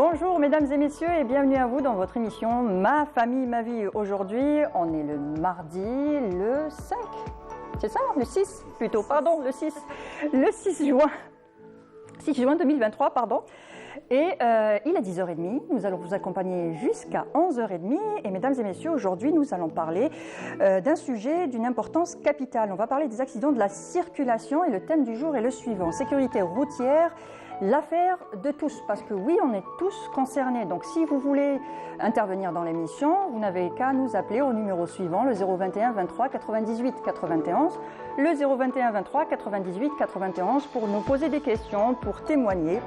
Bonjour mesdames et messieurs et bienvenue à vous dans votre émission Ma famille, ma vie. Aujourd'hui, on est le mardi, le 5, c'est ça? Le 6 plutôt, pardon, le 6 juin. 6 juin 2023, pardon. Et il est 10h30, nous allons vous accompagner jusqu'à 11h30. Et mesdames et messieurs, aujourd'hui, nous allons parler d'un sujet d'une importance capitale. On va parler des accidents de la circulation et le thème du jour est le suivant. Sécurité routière, l'affaire de tous. Parce que oui, on est tous concernés. Donc si vous voulez intervenir dans l'émission, vous n'avez qu'à nous appeler au numéro suivant, le 021 23 98 91. Le 021 23 98 91 pour nous poser des questions, pour témoigner,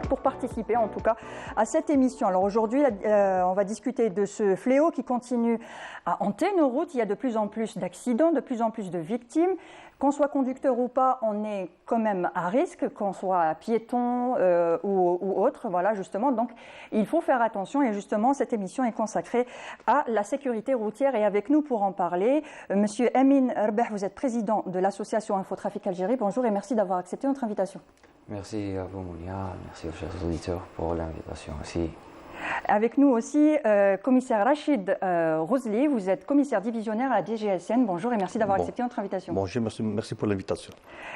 pour participer en tout cas à cette émission. Alors aujourd'hui, on va discuter de ce fléau qui continue à hanter nos routes. Il y a de plus en plus d'accidents, de plus en plus de victimes. Qu'on soit conducteur ou pas, on est quand même à risque, qu'on soit piéton ou autre, voilà justement. Donc il faut faire attention et justement cette émission est consacrée à la sécurité routière et avec nous pour en parler, Monsieur Amin Rbeh, vous êtes président de l'association Infotrafic Algérie. Bonjour et merci d'avoir accepté notre invitation. Merci à vous Mounia, merci aux chers auditeurs pour l'invitation aussi. Avec nous aussi, commissaire Rachid Rosli, vous êtes commissaire divisionnaire à la DGSN. Bonjour et merci d'avoir accepté notre invitation. Bonjour, merci pour l'invitation.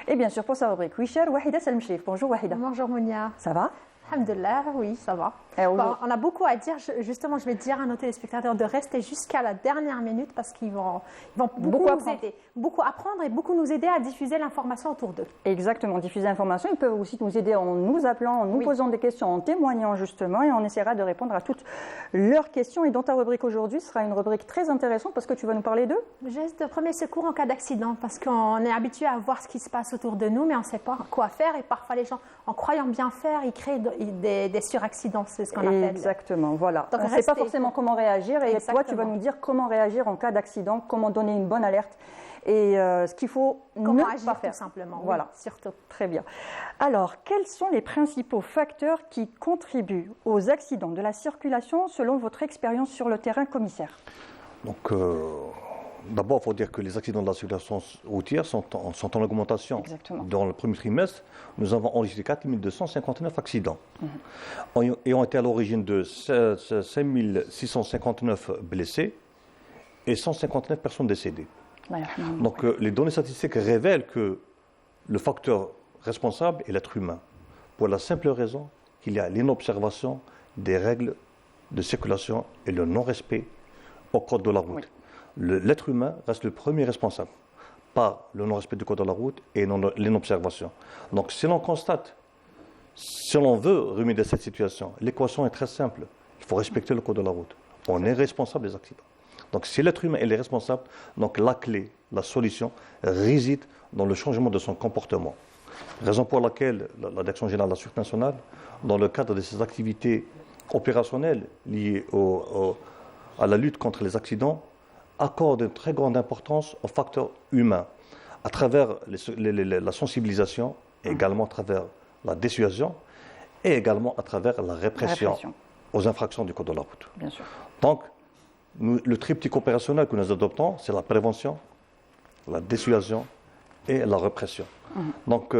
Et bien sûr, pour sa rubrique Wisher, Wahida Salmchif. Bonjour Wahida. Bonjour Mounia. Ça va? Alhamdulillah, oui, ça va. Bon, on a beaucoup à dire. Justement, je vais dire à nos téléspectateurs de rester jusqu'à la dernière minute parce qu'ils vont beaucoup nous aider. Beaucoup apprendre et beaucoup nous aider à diffuser l'information autour d'eux. Exactement, diffuser l'information. Ils peuvent aussi nous aider en nous appelant, en nous posant des questions, en témoignant justement et on essaiera de répondre à toutes leurs questions. Et dans ta rubrique aujourd'hui, ce sera une rubrique très intéressante parce que tu vas nous parler de gestes de premier secours en cas d'accident parce qu'on est habitué à voir ce qui se passe autour de nous mais on ne sait pas quoi faire et parfois les gens, en croyant bien faire, ils créent des suraccidents, c'est ce qu'on appelle. Exactement, voilà. Donc, on ne sait pas forcément comment réagir et toi, tu vas nous dire comment réagir en cas d'accident, comment donner une bonne alerte et ce qu'il faut comment ne agir, pas faire. Tout simplement. Voilà, oui, surtout. Très bien. Alors, quels sont les principaux facteurs qui contribuent aux accidents de la circulation selon votre expérience sur le terrain, commissaire? Donc, d'abord, il faut dire que les accidents de la circulation routière sont en augmentation. Exactement. Dans le premier trimestre, nous avons enregistré 4 259 accidents et ont été à l'origine de 5 659 blessés et 159 personnes décédées. Voilà. Donc, les données statistiques révèlent que le facteur responsable est l'être humain, pour la simple raison qu'il y a l'inobservation des règles de circulation et le non-respect au code de la route. Oui. L'être humain reste le premier responsable par le non-respect du code de la route et l'inobservation. Donc si l'on constate, si l'on veut remédier à cette situation, l'équation est très simple. Il faut respecter le code de la route. On est responsable des accidents. Donc si l'être humain est responsable, donc la clé, la solution réside dans le changement de son comportement. Raison pour laquelle la Direction générale de la Sûreté nationale, dans le cadre de ses activités opérationnelles liées à la lutte contre les accidents, accorde une très grande importance aux facteurs humains, à travers la sensibilisation, et également à travers la dissuasion, et également à travers la répression aux infractions du code de la route. Bien sûr. Donc, le triptyque opérationnel que nous adoptons, c'est la prévention, la dissuasion et la répression. Donc,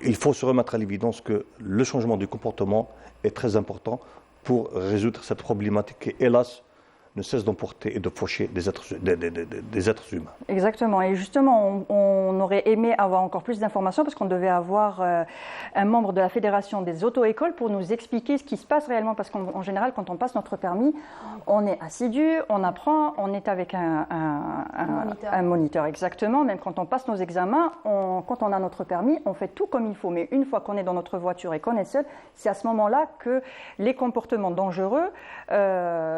il faut se remettre à l'évidence que le changement du comportement est très important pour résoudre cette problématique qui, hélas, ne cesse d'emporter et de faucher des êtres humains. Exactement. Et justement, on aurait aimé avoir encore plus d'informations parce qu'on devait avoir un membre de la Fédération des auto-écoles pour nous expliquer ce qui se passe réellement. Parce qu'en général, quand on passe notre permis, on est assidu, on apprend, on est avec un moniteur. Exactement. Même quand on passe nos examens, quand on a notre permis, on fait tout comme il faut. Mais une fois qu'on est dans notre voiture et qu'on est seul, c'est à ce moment-là que les comportements dangereux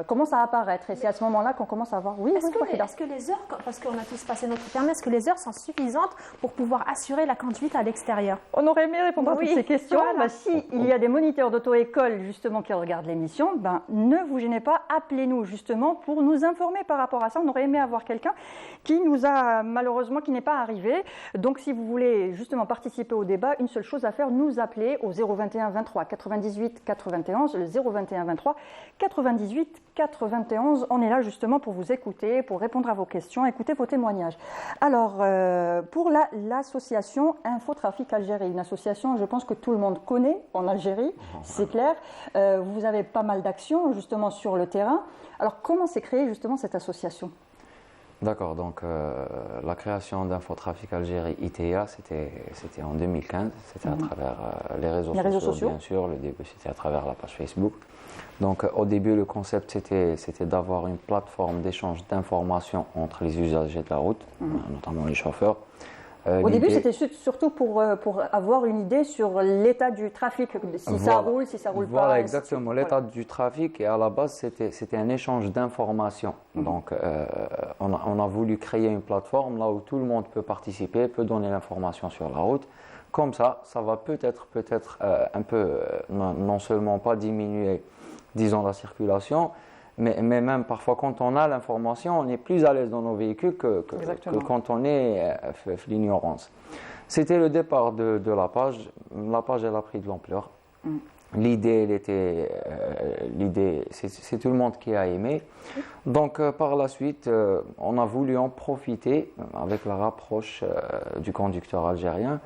commencent à apparaître. Et c'est à ce moment-là qu'on commence à voir. Oui, est-ce que les heures, parce qu'on a tous passé notre permis, est-ce que les heures sont suffisantes pour pouvoir assurer la conduite à l'extérieur? On aurait aimé répondre à toutes ces questions. Voilà. Il y a des moniteurs d'auto-école justement qui regardent l'émission, ne vous gênez pas, appelez-nous justement pour nous informer par rapport à ça. On aurait aimé avoir quelqu'un qui nous a malheureusement, qui n'est pas arrivé. Donc si vous voulez justement participer au débat, une seule chose à faire, nous appeler au 021 23 98 91, le 021 23 98 4 21. On est là justement pour vous écouter, pour répondre à vos questions, écouter vos témoignages. Alors, pour l'association Infotrafic Algérie, une association, je pense que tout le monde connaît en Algérie, c'est clair. Vous avez pas mal d'actions justement sur le terrain. Alors, comment s'est créée justement cette association ? D'accord, donc la création d'Infotrafic Algérie ITA, c'était en 2015, c'était à travers les réseaux sociaux, bien sûr. Le début, c'était à travers la page Facebook. Donc au début, le concept, c'était d'avoir une plateforme d'échange d'informations entre les usagers de la route, notamment les chauffeurs. Au début, c'était surtout pour avoir une idée sur l'état du trafic, si ça roule, si ça roule pas. Voilà, exactement. L'état du trafic, et à la base, c'était un échange d'informations. Donc, on a voulu créer une plateforme là où tout le monde peut participer, peut donner l'information sur la route. Comme ça va peut-être un peu, non seulement pas diminuer, disons, la circulation, mais même parfois, quand on a l'information, on est plus à l'aise dans nos véhicules que quand on est l'ignorance. C'était le départ de la page. La page, elle a pris de l'ampleur. L'idée, c'est tout le monde qui a aimé. Donc, par la suite, on a voulu en profiter avec la rapproche du conducteur algérien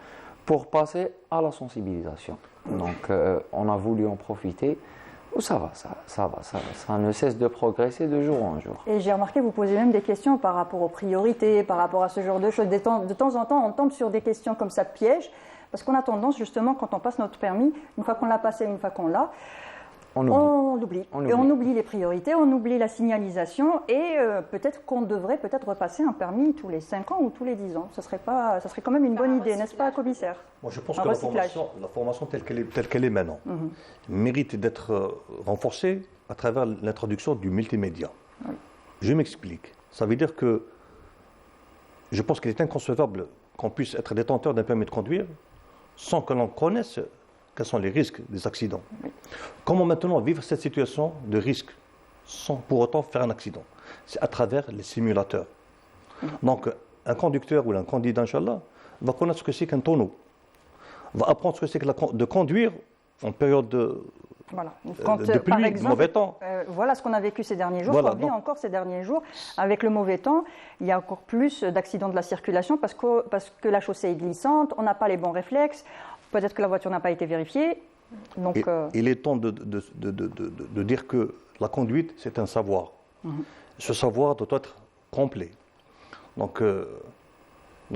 pour passer à la sensibilisation. Donc, on a voulu en profiter. Ça ne cesse de progresser de jour en jour. Et j'ai remarqué, vous posez même des questions par rapport aux priorités, par rapport à ce genre de choses. De temps en temps, on tombe sur des questions comme ça, pièges, parce qu'on a tendance, justement, quand on passe notre permis, une fois qu'on l'a passé, une fois qu'on l'a, on l'oublie. Et on oublie les priorités, on oublie la signalisation, et peut-être qu'on devrait repasser un permis tous les 5 ans ou tous les 10 ans. Ça serait quand même une bonne idée, n'est-ce pas, commissaire ? Moi, je pense que la formation telle qu'elle est maintenant mérite d'être renforcée à travers l'introduction du multimédia. Oui. Je m'explique. Ça veut dire que je pense qu'il est inconcevable qu'on puisse être détenteur d'un permis de conduire sans que l'on connaisse quels sont les risques des accidents. Oui. Comment maintenant vivre cette situation de risque sans pour autant faire un accident? C'est à travers les simulateurs. Donc, un conducteur ou un candidat, Inch'Allah, va connaître ce que c'est qu'un tonneau, va apprendre ce que c'est que de conduire en période de pluie, par exemple, de mauvais temps. Voilà ce qu'on a vécu ces derniers jours. Voilà, encore ces derniers jours, avec le mauvais temps, il y a encore plus d'accidents de la circulation parce que la chaussée est glissante, on n'a pas les bons réflexes. Peut-être que la voiture n'a pas été vérifiée. Donc, il est temps de dire que la conduite, c'est un savoir. Ce savoir doit être complet. Donc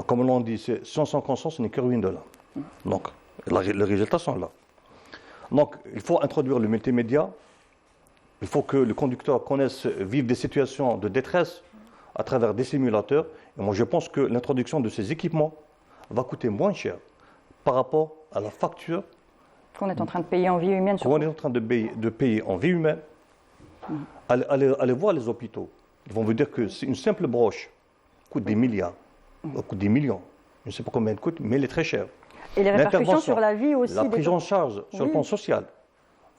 comme l'on dit, science sans conscience n'est que ruine de l'âme. Donc, les résultats sont là. Donc, il faut introduire le multimédia. Il faut que le conducteur vive des situations de détresse à travers des simulateurs. Et moi, je pense que l'introduction de ces équipements va coûter moins cher par rapport à la facture qu'on est en train de payer en vie humaine. Qu'on est en train de payer en vie humaine. Allez voir les hôpitaux. Ils vont vous dire que une simple broche coûte des milliards, coûte des millions. Je ne sais pas combien elle coûte, mais elle est très chère. Et les répercussions sur la vie aussi. La prise en charge sur le plan social.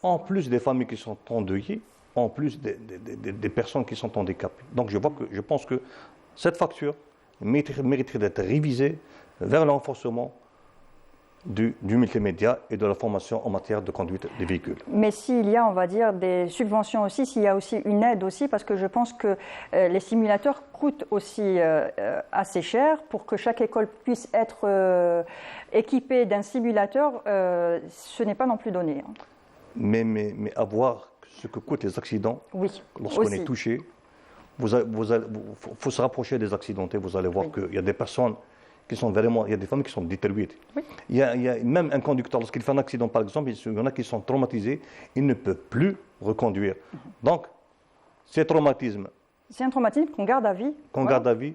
En plus des familles qui sont endeuillées, en plus des personnes qui sont handicapées. Donc je pense que cette facture mériterait d'être révisée vers le renforcement du multimédia et de la formation en matière de conduite des véhicules. Mais s'il y a, on va dire, des subventions aussi, s'il y a aussi une aide aussi, parce que je pense que les simulateurs coûtent aussi assez cher pour que chaque école puisse être équipée d'un simulateur, ce n'est pas non plus donné. Mais à voir ce que coûtent les accidents, lorsqu'on est touché, il faut se rapprocher des accidentés, vous allez voir qu'il y a des personnes qui sont vraiment, il y a des familles qui sont détruites. Oui. Il y a même un conducteur, lorsqu'il fait un accident par exemple, il y en a qui sont traumatisés, il ne peut plus reconduire. Donc, c'est un traumatisme qu'on garde à vie. Garde à vie.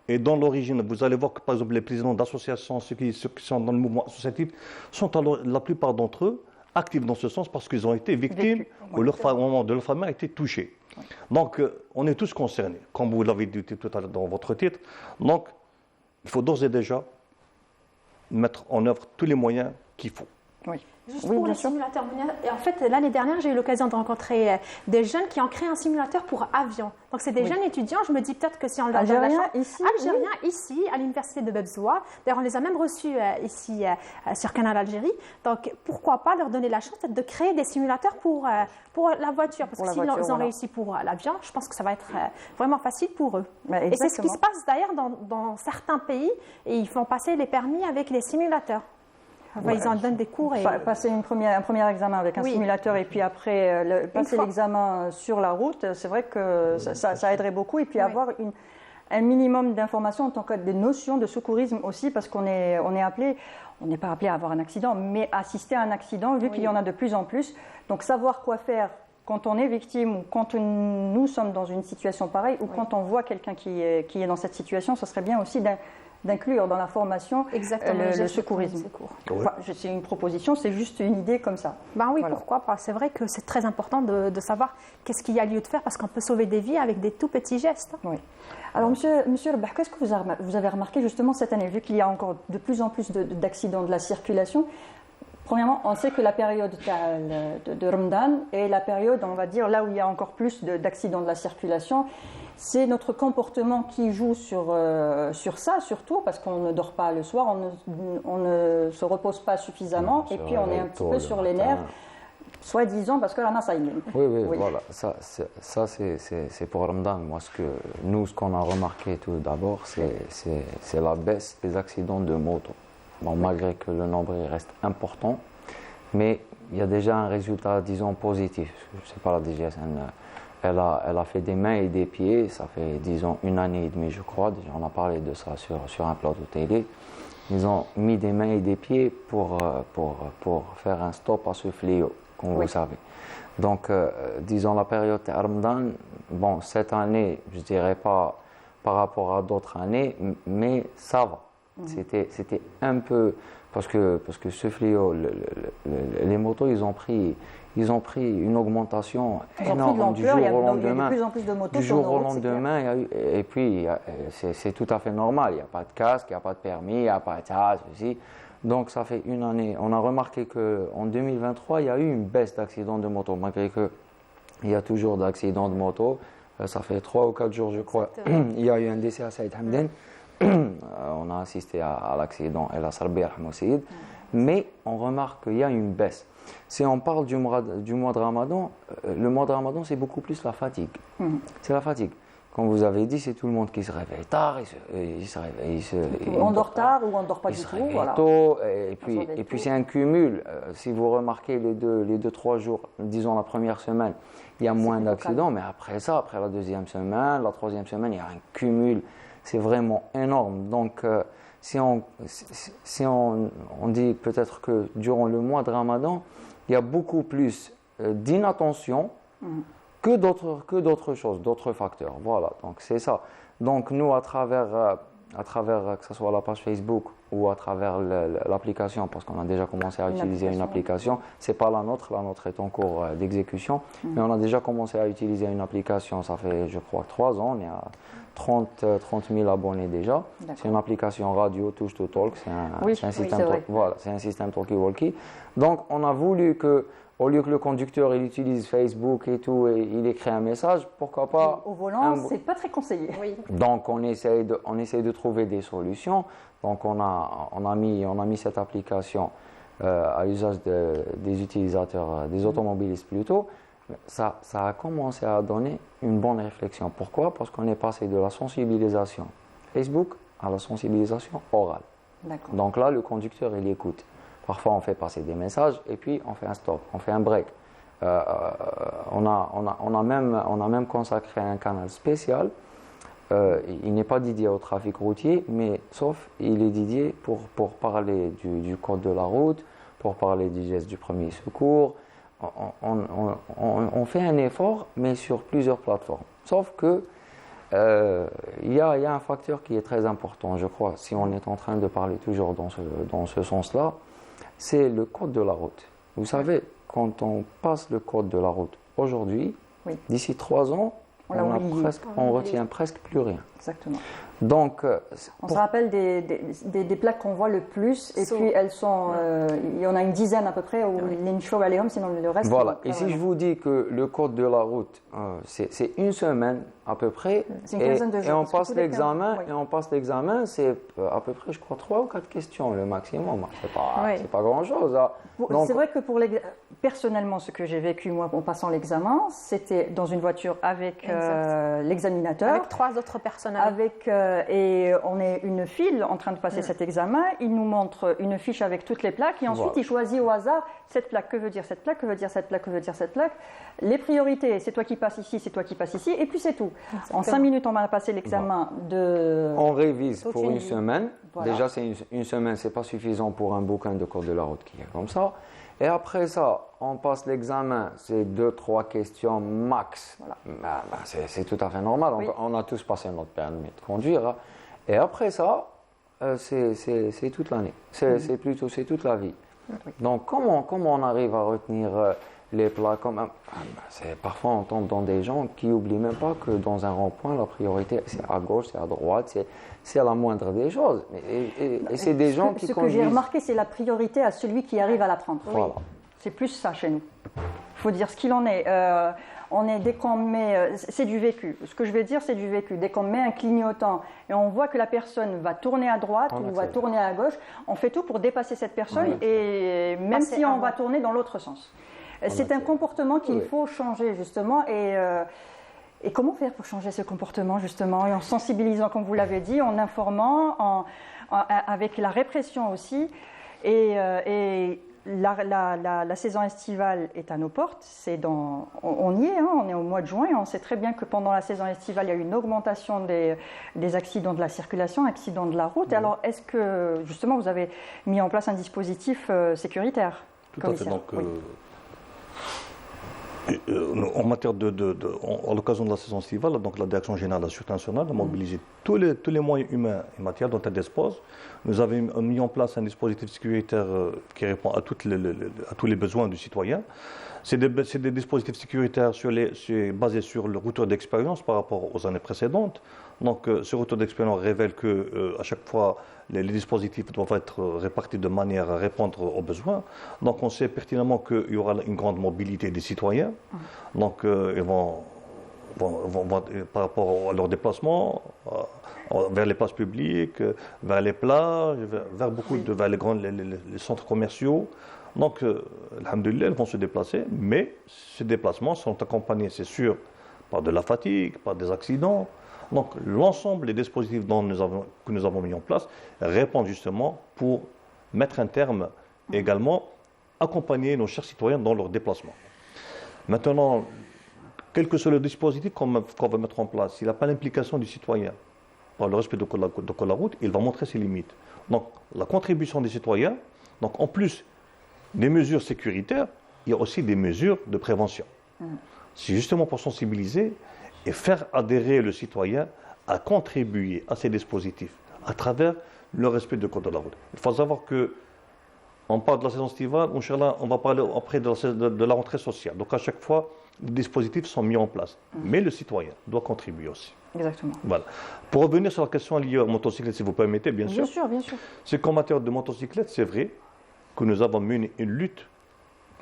Et dans l'origine, vous allez voir que par exemple les présidents d'associations, ceux qui sont dans le mouvement associatif, sont la plupart d'entre eux actifs dans ce sens parce qu'ils ont été victimes ou au moment de leur famille a été touché. Oui. Donc, on est tous concernés, comme vous l'avez dit tout à l'heure dans votre titre. Donc, il faut d'ores et déjà mettre en œuvre tous les moyens qu'il faut. Oui. Juste pour les simulateurs. Et en fait, l'année dernière, j'ai eu l'occasion de rencontrer des jeunes qui ont créé un simulateur pour avion. Donc, c'est des jeunes étudiants. Je me dis peut-être que si on leur donne la chance... Algériens, ici, à l'université de Bebzoua. D'ailleurs, on les a même reçus ici sur Canal Algérie. Donc, pourquoi pas leur donner la chance de créer des simulateurs pour la voiture. Parce que s'ils ont réussi pour l'avion, je pense que ça va être vraiment facile pour eux. Et c'est ce qui se passe d'ailleurs dans certains pays. Et ils font passer les permis avec les simulateurs. Ils en donnent des cours. Passer un premier examen avec un simulateur et puis après passer l'examen sur la route, c'est vrai que ça aiderait beaucoup. Et puis avoir un minimum d'informations en tant que des notions de secourisme aussi, parce qu'on est appelé, on n'est pas appelé à avoir un accident, mais assister à un accident, vu qu'il y en a de plus en plus. Donc savoir quoi faire quand on est victime ou quand nous sommes dans une situation pareille ou quand on voit quelqu'un qui est dans cette situation, ce serait bien aussi d'inclure dans la formation le secourisme. Enfin, c'est une proposition, c'est juste une idée comme ça. Ben oui, pourquoi pas. C'est vrai que c'est très important de savoir qu'est-ce qu'il y a lieu de faire parce qu'on peut sauver des vies avec des tout petits gestes. Oui. Alors, monsieur Rebah, qu'est-ce que vous avez remarqué justement cette année, vu qu'il y a encore de plus en plus d'accidents de la circulation? Premièrement, on sait que la période de Ramadan est la période, on va dire, là où il y a encore plus d'accidents de la circulation. C'est notre comportement qui joue sur ça, surtout, parce qu'on ne dort pas le soir, on ne se repose pas suffisamment, et puis on est un petit peu sur les nerfs, soi-disant, parce que là, ça y est. Oui, voilà. Ça c'est pour Ramadan. Moi, ce qu'on a remarqué tout d'abord, c'est la baisse des accidents de moto. Bon, malgré que le nombre reste important, mais il y a déjà un résultat, disons, positif. Je ne sais pas, la DGSN, elle a fait des mains et des pieds, ça fait, disons, 1 année et demie, je crois. Déjà, on a parlé de ça sur un plateau télé. Ils ont mis des mains et des pieds pour faire un stop à ce fléau, comme vous savez. Donc, disons, la période de Ramadan, bon, cette année, je ne dirais pas par rapport à d'autres années, mais ça va. C'était un peu parce que ce fléau, les motos, ils ont pris une augmentation énorme du jour au lendemain. Du jour au lendemain, et puis c'est tout à fait normal. Il n'y a pas de casque, il n'y a pas de permis, il n'y a pas de ça, ceci. Donc ça fait 1 année. On a remarqué qu'en 2023, il y a eu une baisse d'accidents de moto, malgré qu'il y a toujours d'accidents de moto. Ça fait 3 ou 4 jours, je crois. Il y a eu un décès à Saïd Hamden. On a assisté à l'accident El Asarbi Moussid, mais on remarque qu'il y a une baisse. Si on parle du mois de Ramadan, le mois de Ramadan, c'est beaucoup plus la fatigue. C'est la fatigue. Comme vous avez dit, c'est tout le monde qui se réveille tard, on dort tard ou on ne dort pas du tout. Voilà. Tôt, et puis c'est un cumul. Si vous remarquez les 2-3 jours, disons la première semaine, il y a moins d'accidents, mais après ça, après la 2e semaine, la 3e semaine, il y a un cumul. C'est vraiment énorme. Donc, si on dit peut-être que durant le mois de Ramadan, il y a beaucoup plus d'inattention que d'autres choses, d'autres facteurs. Voilà, donc c'est ça. Donc, nous, à travers que ce soit la page Facebook ou à travers l'application, parce qu'on a déjà commencé à utiliser une application, c'est pas la nôtre est en cours d'exécution, mais on a déjà commencé à utiliser une application, ça fait, je crois, 3 ans, on est à 30 000 abonnés déjà. C'est une application radio Touch to Talk, c'est un système talkie-walkie. Donc on a voulu que, au lieu que le conducteur il utilise Facebook et tout, et il écrit un message, pourquoi pas... Au volant, c'est pas très conseillé. Donc on essaye de trouver des solutions. Donc on a mis cette application à l'usage des utilisateurs, des automobilistes plutôt. Ça a commencé à donner une bonne réflexion. Pourquoi? Parce qu'on est passé de la sensibilisation Facebook à la sensibilisation orale. Donc là, le conducteur, il écoute. Parfois, on fait passer des messages et puis on fait un stop, on fait un break. On a même consacré un canal spécial. Il n'est pas dédié au trafic routier, mais sauf il est dédié pour parler du code de la route, pour parler du geste du premier secours. On fait un effort, mais sur plusieurs plateformes. Sauf que il y a un facteur qui est très important, je crois, si on est en train de parler toujours dans ce sens-là, c'est le code de la route. Vous savez, quand on passe le code de la route aujourd'hui, d'ici 3 ans, on retient presque plus rien. Exactement. Donc, on se rappelle des plaques qu'on voit le plus, et puis elles sont, il y en a une dizaine à peu près, où l'inshur aléum, sinon le reste. Voilà, et si je vous dis que le code de la route, c'est une semaine à peu près, et on passe l'examen, c'est à peu près, je crois, 3 ou 4 questions le maximum. C'est pas grand-chose. C'est vrai que personnellement, ce que j'ai vécu moi en passant l'examen, c'était dans une voiture avec l'examinateur. Avec 3 autres personnes. Et on est une file en train de passer cet examen. Il nous montre une fiche avec toutes les plaques et ensuite il choisit au hasard cette plaque. Que veut dire cette plaque? Que veut dire cette plaque? Que veut dire cette plaque? Les priorités, c'est toi qui passes ici, c'est toi qui passes ici, et puis c'est tout. Exactement. En 5 minutes, on va passer l'examen de... On révise pour une semaine. Voilà. Déjà, une semaine, c'est pas suffisant pour un bouquin de code de la route qui est comme ça. Et après ça, on passe l'examen, c'est 2-3 questions max. Voilà. C'est tout à fait normal. Oui. On a tous passé notre permis de conduire. Et après ça, c'est toute l'année. C'est toute la vie. Oui. Donc, comment on arrive à retenir les plaques parfois, on tombe dans des gens qui n'oublient même pas que dans un rond-point, la priorité, c'est à gauche, c'est à droite, c'est la moindre des choses. Et c'est des gens qui conduisent... Ce que j'ai remarqué, c'est la priorité à celui qui arrive à la prendre. Voilà. C'est plus ça chez nous. Il faut dire ce qu'il en est. Dès qu'on met... c'est du vécu. Ce que je vais dire, c'est du vécu. Dès qu'on met un clignotant et on voit que la personne va tourner à droite ou va tourner à gauche, on fait tout pour dépasser cette personne, et même si on va tourner dans l'autre sens. C'est un comportement qu'il faut changer, justement. Et comment faire pour changer ce comportement, justement? Et en sensibilisant, comme vous l'avez dit, en informant, avec la répression aussi. Et la saison estivale est à nos portes. On y est, on est au mois de juin. Et on sait très bien que pendant la saison estivale, il y a eu une augmentation des accidents de la circulation, accidents de la route. Oui. Alors, est-ce que, justement, vous avez mis en place un dispositif sécuritaire? Tout à fait. Donc, en matière à l'occasion de la saison estivale, donc la Direction générale de la Sûreté nationale a mobilisé tous les moyens humains et matériels dont elle dispose. Nous avons mis en place un dispositif sécuritaire qui répond à tous les besoins du citoyen. C'est des dispositifs sécuritaires basés sur le retour d'expérience par rapport aux années précédentes. Donc, ce retour d'expérience révèle qu'à chaque fois, les dispositifs doivent être répartis de manière à répondre aux besoins. Donc, on sait pertinemment qu'il y aura une grande mobilité des citoyens. Donc, ils vont par rapport à leurs déplacements, vers les places publiques, vers les plages, vers les centres commerciaux. Donc, alhamdoulilah, ils vont se déplacer, mais ces déplacements sont accompagnés, c'est sûr, par de la fatigue, par des accidents. Donc, l'ensemble des dispositifs que nous avons mis en place répondent justement pour mettre un terme également, accompagner nos chers citoyens dans leurs déplacements. Maintenant, quel que soit le dispositif qu'on va mettre en place, s'il n'a pas l'implication du citoyen par le respect de la route, il va montrer ses limites. Donc, la contribution des citoyens, donc en plus des mesures sécuritaires, il y a aussi des mesures de prévention. C'est justement pour sensibiliser et faire adhérer le citoyen à contribuer à ces dispositifs à travers le respect du code de la route. Il faut savoir qu'on parle de la saison estivale, Inch'Allah, on va parler après de la rentrée sociale. Donc à chaque fois, les dispositifs sont mis en place. Mais le citoyen doit contribuer aussi. Exactement. Voilà. Pour revenir sur la question liée aux motocyclettes, si vous permettez, bien sûr. Bien sûr. C'est qu'en matière de motocyclettes, c'est vrai que nous avons mené une lutte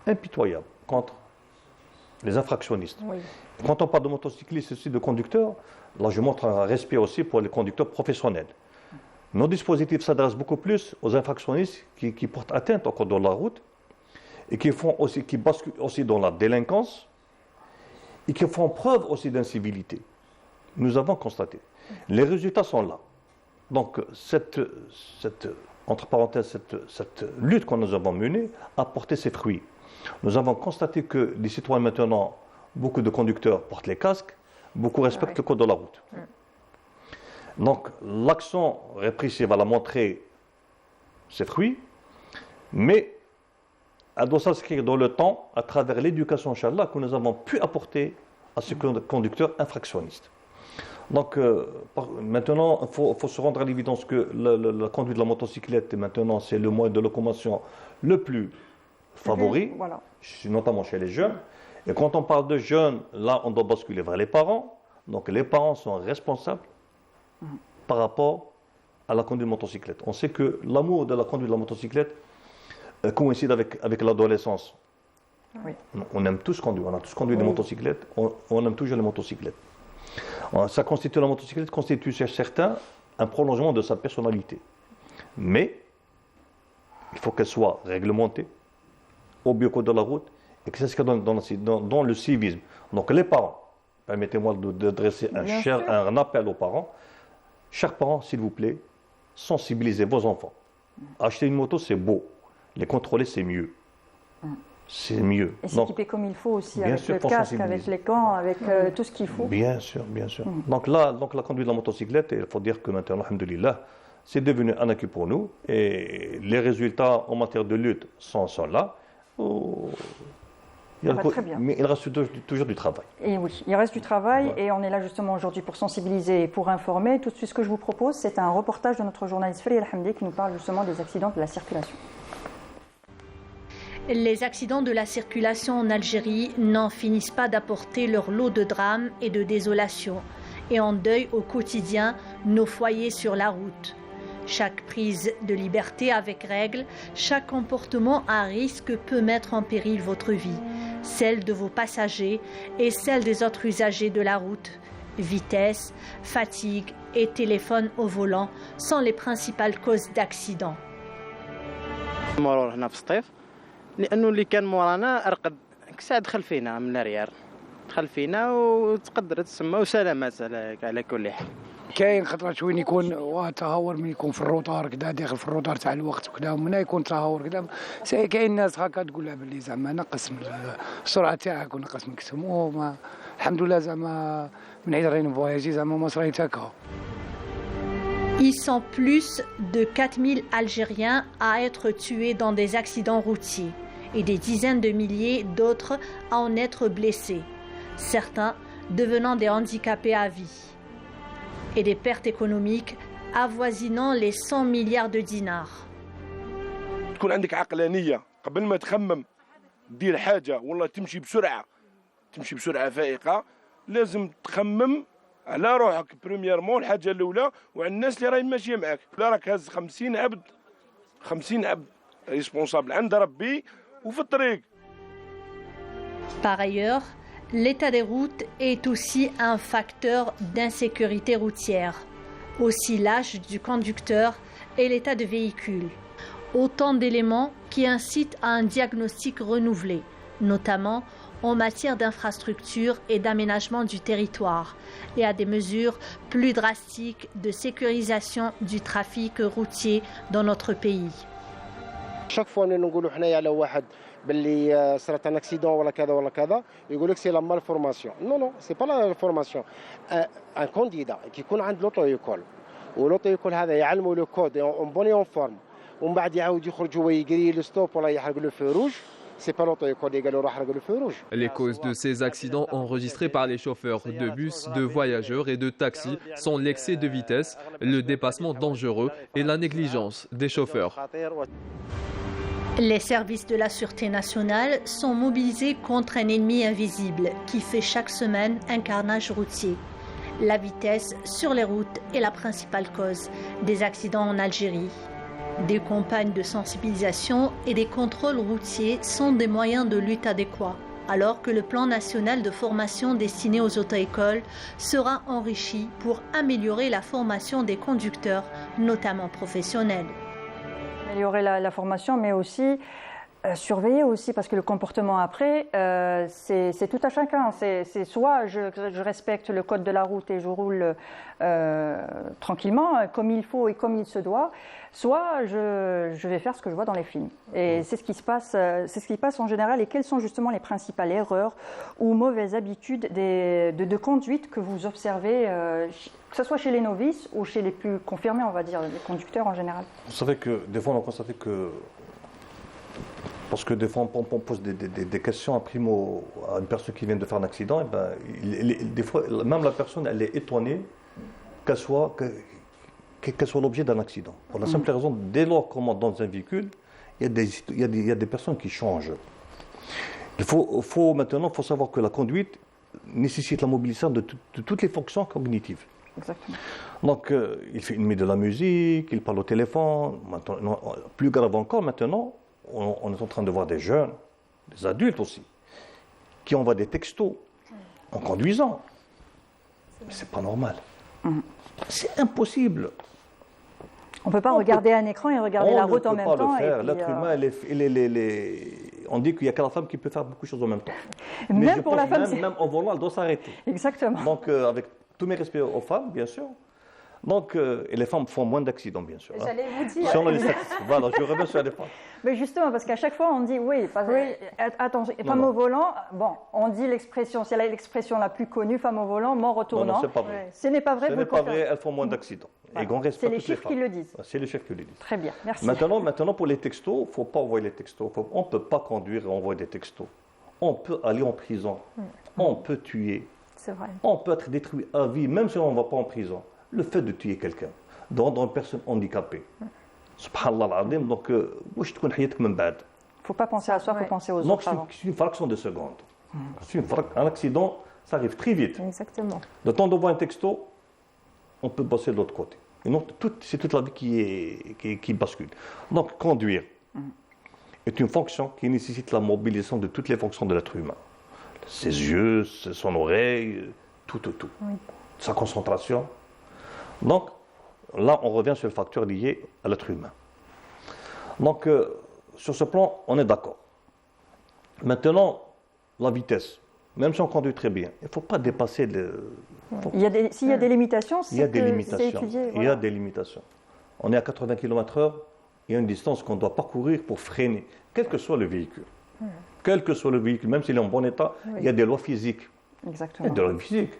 impitoyable contre les infractionnistes. Oui. Quand on parle de motocyclistes et aussi de conducteurs, là je montre un respect aussi pour les conducteurs professionnels. Nos dispositifs s'adressent beaucoup plus aux infractionnistes qui portent atteinte au code de la route et qui basculent aussi dans la délinquance et qui font preuve aussi d'incivilité. Nous avons constaté. Les résultats sont là. Donc entre parenthèses, cette lutte que nous avons menée a porté ses fruits. Nous avons constaté que les citoyens maintenant, beaucoup de conducteurs portent les casques, beaucoup respectent le code de la route. Donc l'action répressive va montrer ses fruits, mais elle doit s'inscrire dans le temps à travers l'éducation, Inch'Allah, que nous avons pu apporter à ces conducteurs infractionnistes. Donc maintenant, il faut se rendre à l'évidence que la conduite de la motocyclette, maintenant, c'est le moyen de locomotion le plus favori, notamment chez les jeunes. Et quand on parle de jeunes, là, on doit basculer vers les parents. Donc les parents sont responsables par rapport à la conduite de motocyclette. On sait que l'amour de la conduite de la motocyclette coïncide avec l'adolescence. Oui. On aime tous conduire, on a tous conduit des motocyclettes, on aime toujours les motocyclettes. La motocyclette constitue chez certains un prolongement de sa personnalité. Mais il faut qu'elle soit réglementée, au bio-code de la route, et que c'est ce qu'il y a dans le civisme. Donc les parents, permettez-moi de dresser un appel aux parents. Chers parents, s'il vous plaît, sensibilisez vos enfants. Acheter une moto, c'est beau. Les contrôler, c'est mieux. C'est mieux. Et s'équiper comme il faut aussi, avec le casque, avec les gants, avec tout ce qu'il faut. Bien sûr, bien sûr. Donc la conduite de la motocyclette, il faut dire que maintenant, alhamdoulilah, c'est devenu un acquis pour nous. Et les résultats en matière de lutte sont là. Très bien. Mais il reste toujours du travail. Et oui, il reste du travail et on est là justement aujourd'hui pour sensibiliser et pour informer. Tout de suite, ce que je vous propose, c'est un reportage de notre journaliste Feri El Hamdi qui nous parle justement des accidents de la circulation. Les accidents de la circulation en Algérie n'en finissent pas d'apporter leur lot de drames et de désolation et endeuillent au quotidien nos foyers sur la route. Chaque prise de liberté avec règles, chaque comportement à risque peut mettre en péril votre vie, celle de vos passagers et celle des autres usagers de la route. Vitesse, fatigue et téléphone au volant sont les principales causes d'accidents. لانه اللي كان مورانا ارقد كسا دخل فينا من الريار دخل فينا وتقدر تسمى وسلامات على كل حال. كاين خطرات وين يكون تهور من يكون في الروطار كذا داخل في الروطار تاع الوقت وكذا ومنها يكون تهور كذا كاين ناس هكا تقول لها باللي زعما نقص من السرعه تاعك ونقص من السمو الحمد لله زعما من عيد راني فواياجي زعما ما صرايت هكا. Ils sont plus de 4000 Algériens à être tués dans des accidents routiers et des dizaines de milliers d'autres à en être blessés, certains devenant des handicapés à vie, et des pertes économiques avoisinant les 100 milliards de dinars. تكون عندك عقلانية قبل ما تخمم دير حاجة والله تمشي بسرعة فائقة لازم تخمم على روحك بريميرمون الحاجة الأولى وعلى الناس اللي راهي ماشية معاك. لا راك هاز 50 عبد ريسبونسابل عند ربي وفي الطريق. Par ailleurs, l'état des routes est aussi un facteur d'insécurité routière, aussi l'âge du conducteur et l'état de véhicule. Autant d'éléments qui incitent à un diagnostic renouvelé, notamment en matière d'infrastructure et d'aménagement du territoire, et à des mesures plus drastiques de sécurisation du trafic routier dans notre pays. Chaque fois nous نقولوا حنايا على واحد باللي صرات un accident ولا كذا ولا كذا يقول لك c'est la malformation. Non, c'est pas la formation. Un candidat qui يكون عند l'auto-école والauto-école هذا يعلموا le code en bonne et en forme ومن بعد يعاود يخرج هو يقري le stop ولا يحرق le feu rouge. Les causes de ces accidents enregistrés par les chauffeurs de bus, de voyageurs et de taxis sont l'excès de vitesse, le dépassement dangereux et la négligence des chauffeurs. Les services de la Sûreté nationale sont mobilisés contre un ennemi invisible qui fait chaque semaine un carnage routier. La vitesse sur les routes est la principale cause des accidents en Algérie. Des campagnes de sensibilisation et des contrôles routiers sont des moyens de lutte adéquats, alors que le plan national de formation destiné aux auto-écoles sera enrichi pour améliorer la formation des conducteurs, notamment professionnels. Améliorer la formation, mais aussi surveiller aussi, parce que le comportement après, c'est tout à chacun. C'est soit je respecte le code de la route et je roule tranquillement, comme il faut et comme il se doit, soit je vais faire ce que je vois dans les films. Et c'est ce qui se passe en général. Et quelles sont justement les principales erreurs ou mauvaises habitudes de conduite que vous observez, que ce soit chez les novices ou chez les plus confirmés, on va dire, les conducteurs en général? Vous savez que des fois on a constaté que parce que des fois, on pose des questions à une personne qui vient de faire un accident, et ben, des fois, même la personne, elle est étonnée qu'elle soit l'objet d'un accident. Pour la simple raison, dès lors qu'on monte dans un véhicule, il y a des personnes qui changent. Maintenant, il faut savoir que la conduite nécessite la mobilisation de toutes les fonctions cognitives. Exactement. Donc, il met de la musique, il parle au téléphone. Maintenant, plus grave encore, maintenant, on est en train de voir des jeunes, des adultes aussi, qui envoient des textos en conduisant. Mais c'est pas normal. C'est impossible. On ne peut pas regarder un écran et regarder la route en même temps. L'être humain, on dit qu'il n'y a que la femme qui peut faire beaucoup de choses en même temps. Même pour la femme, même en volant, elle doit s'arrêter. Exactement. Donc, avec tous mes respects aux femmes, bien sûr. Donc, et les femmes font moins d'accidents, bien sûr. J'allais vous dire. Si on a les statistiques, voilà, je reviens sur les femmes. Mais justement, parce qu'à chaque fois, on dit, oui, attention, femme au volant, bon, on dit l'expression, c'est l'expression la plus connue, femme au volant, mort retournant. Non, c'est pas vrai. Ce n'est pas vrai. Ce n'est pas vrai, elles font moins d'accidents. Voilà. C'est les chiffres qui le disent. C'est les chiffres qui le disent. Très bien, merci. Maintenant, pour les textos, il ne faut pas envoyer les textos. On ne peut pas conduire et envoyer des textos. On peut aller en prison. On peut tuer. C'est vrai. On peut être détruit à vie, même si on ne va pas en prison. Le fait de tuer quelqu'un, dans une personne handicapée. Subhanallah al-Azim, donc, il ne faut pas penser à soi, il faut penser aux autres. Donc, c'est une fraction de seconde. Un accident, ça arrive très vite. Exactement. Le temps d'envoyer un texto, on peut passer de l'autre côté. Et donc, c'est toute la vie qui bascule. Donc, conduire est une fonction qui nécessite la mobilisation de toutes les fonctions de l'être humain. Ses yeux, son oreille, tout. Oui. Sa concentration. Donc, là, on revient sur le facteur lié à l'être humain. Donc, sur ce plan, on est d'accord. Maintenant, la vitesse. Même si on conduit très bien, il ne faut pas dépasser le... S'il y a des limitations, c'est étudié. Il y a des limitations. On est à 80 km/h, il y a une distance qu'on doit parcourir pour freiner, quel que soit le véhicule. Quel que soit le véhicule, même s'il est en bon état, il y a des lois physiques. Exactement. Il y a des lois physiques.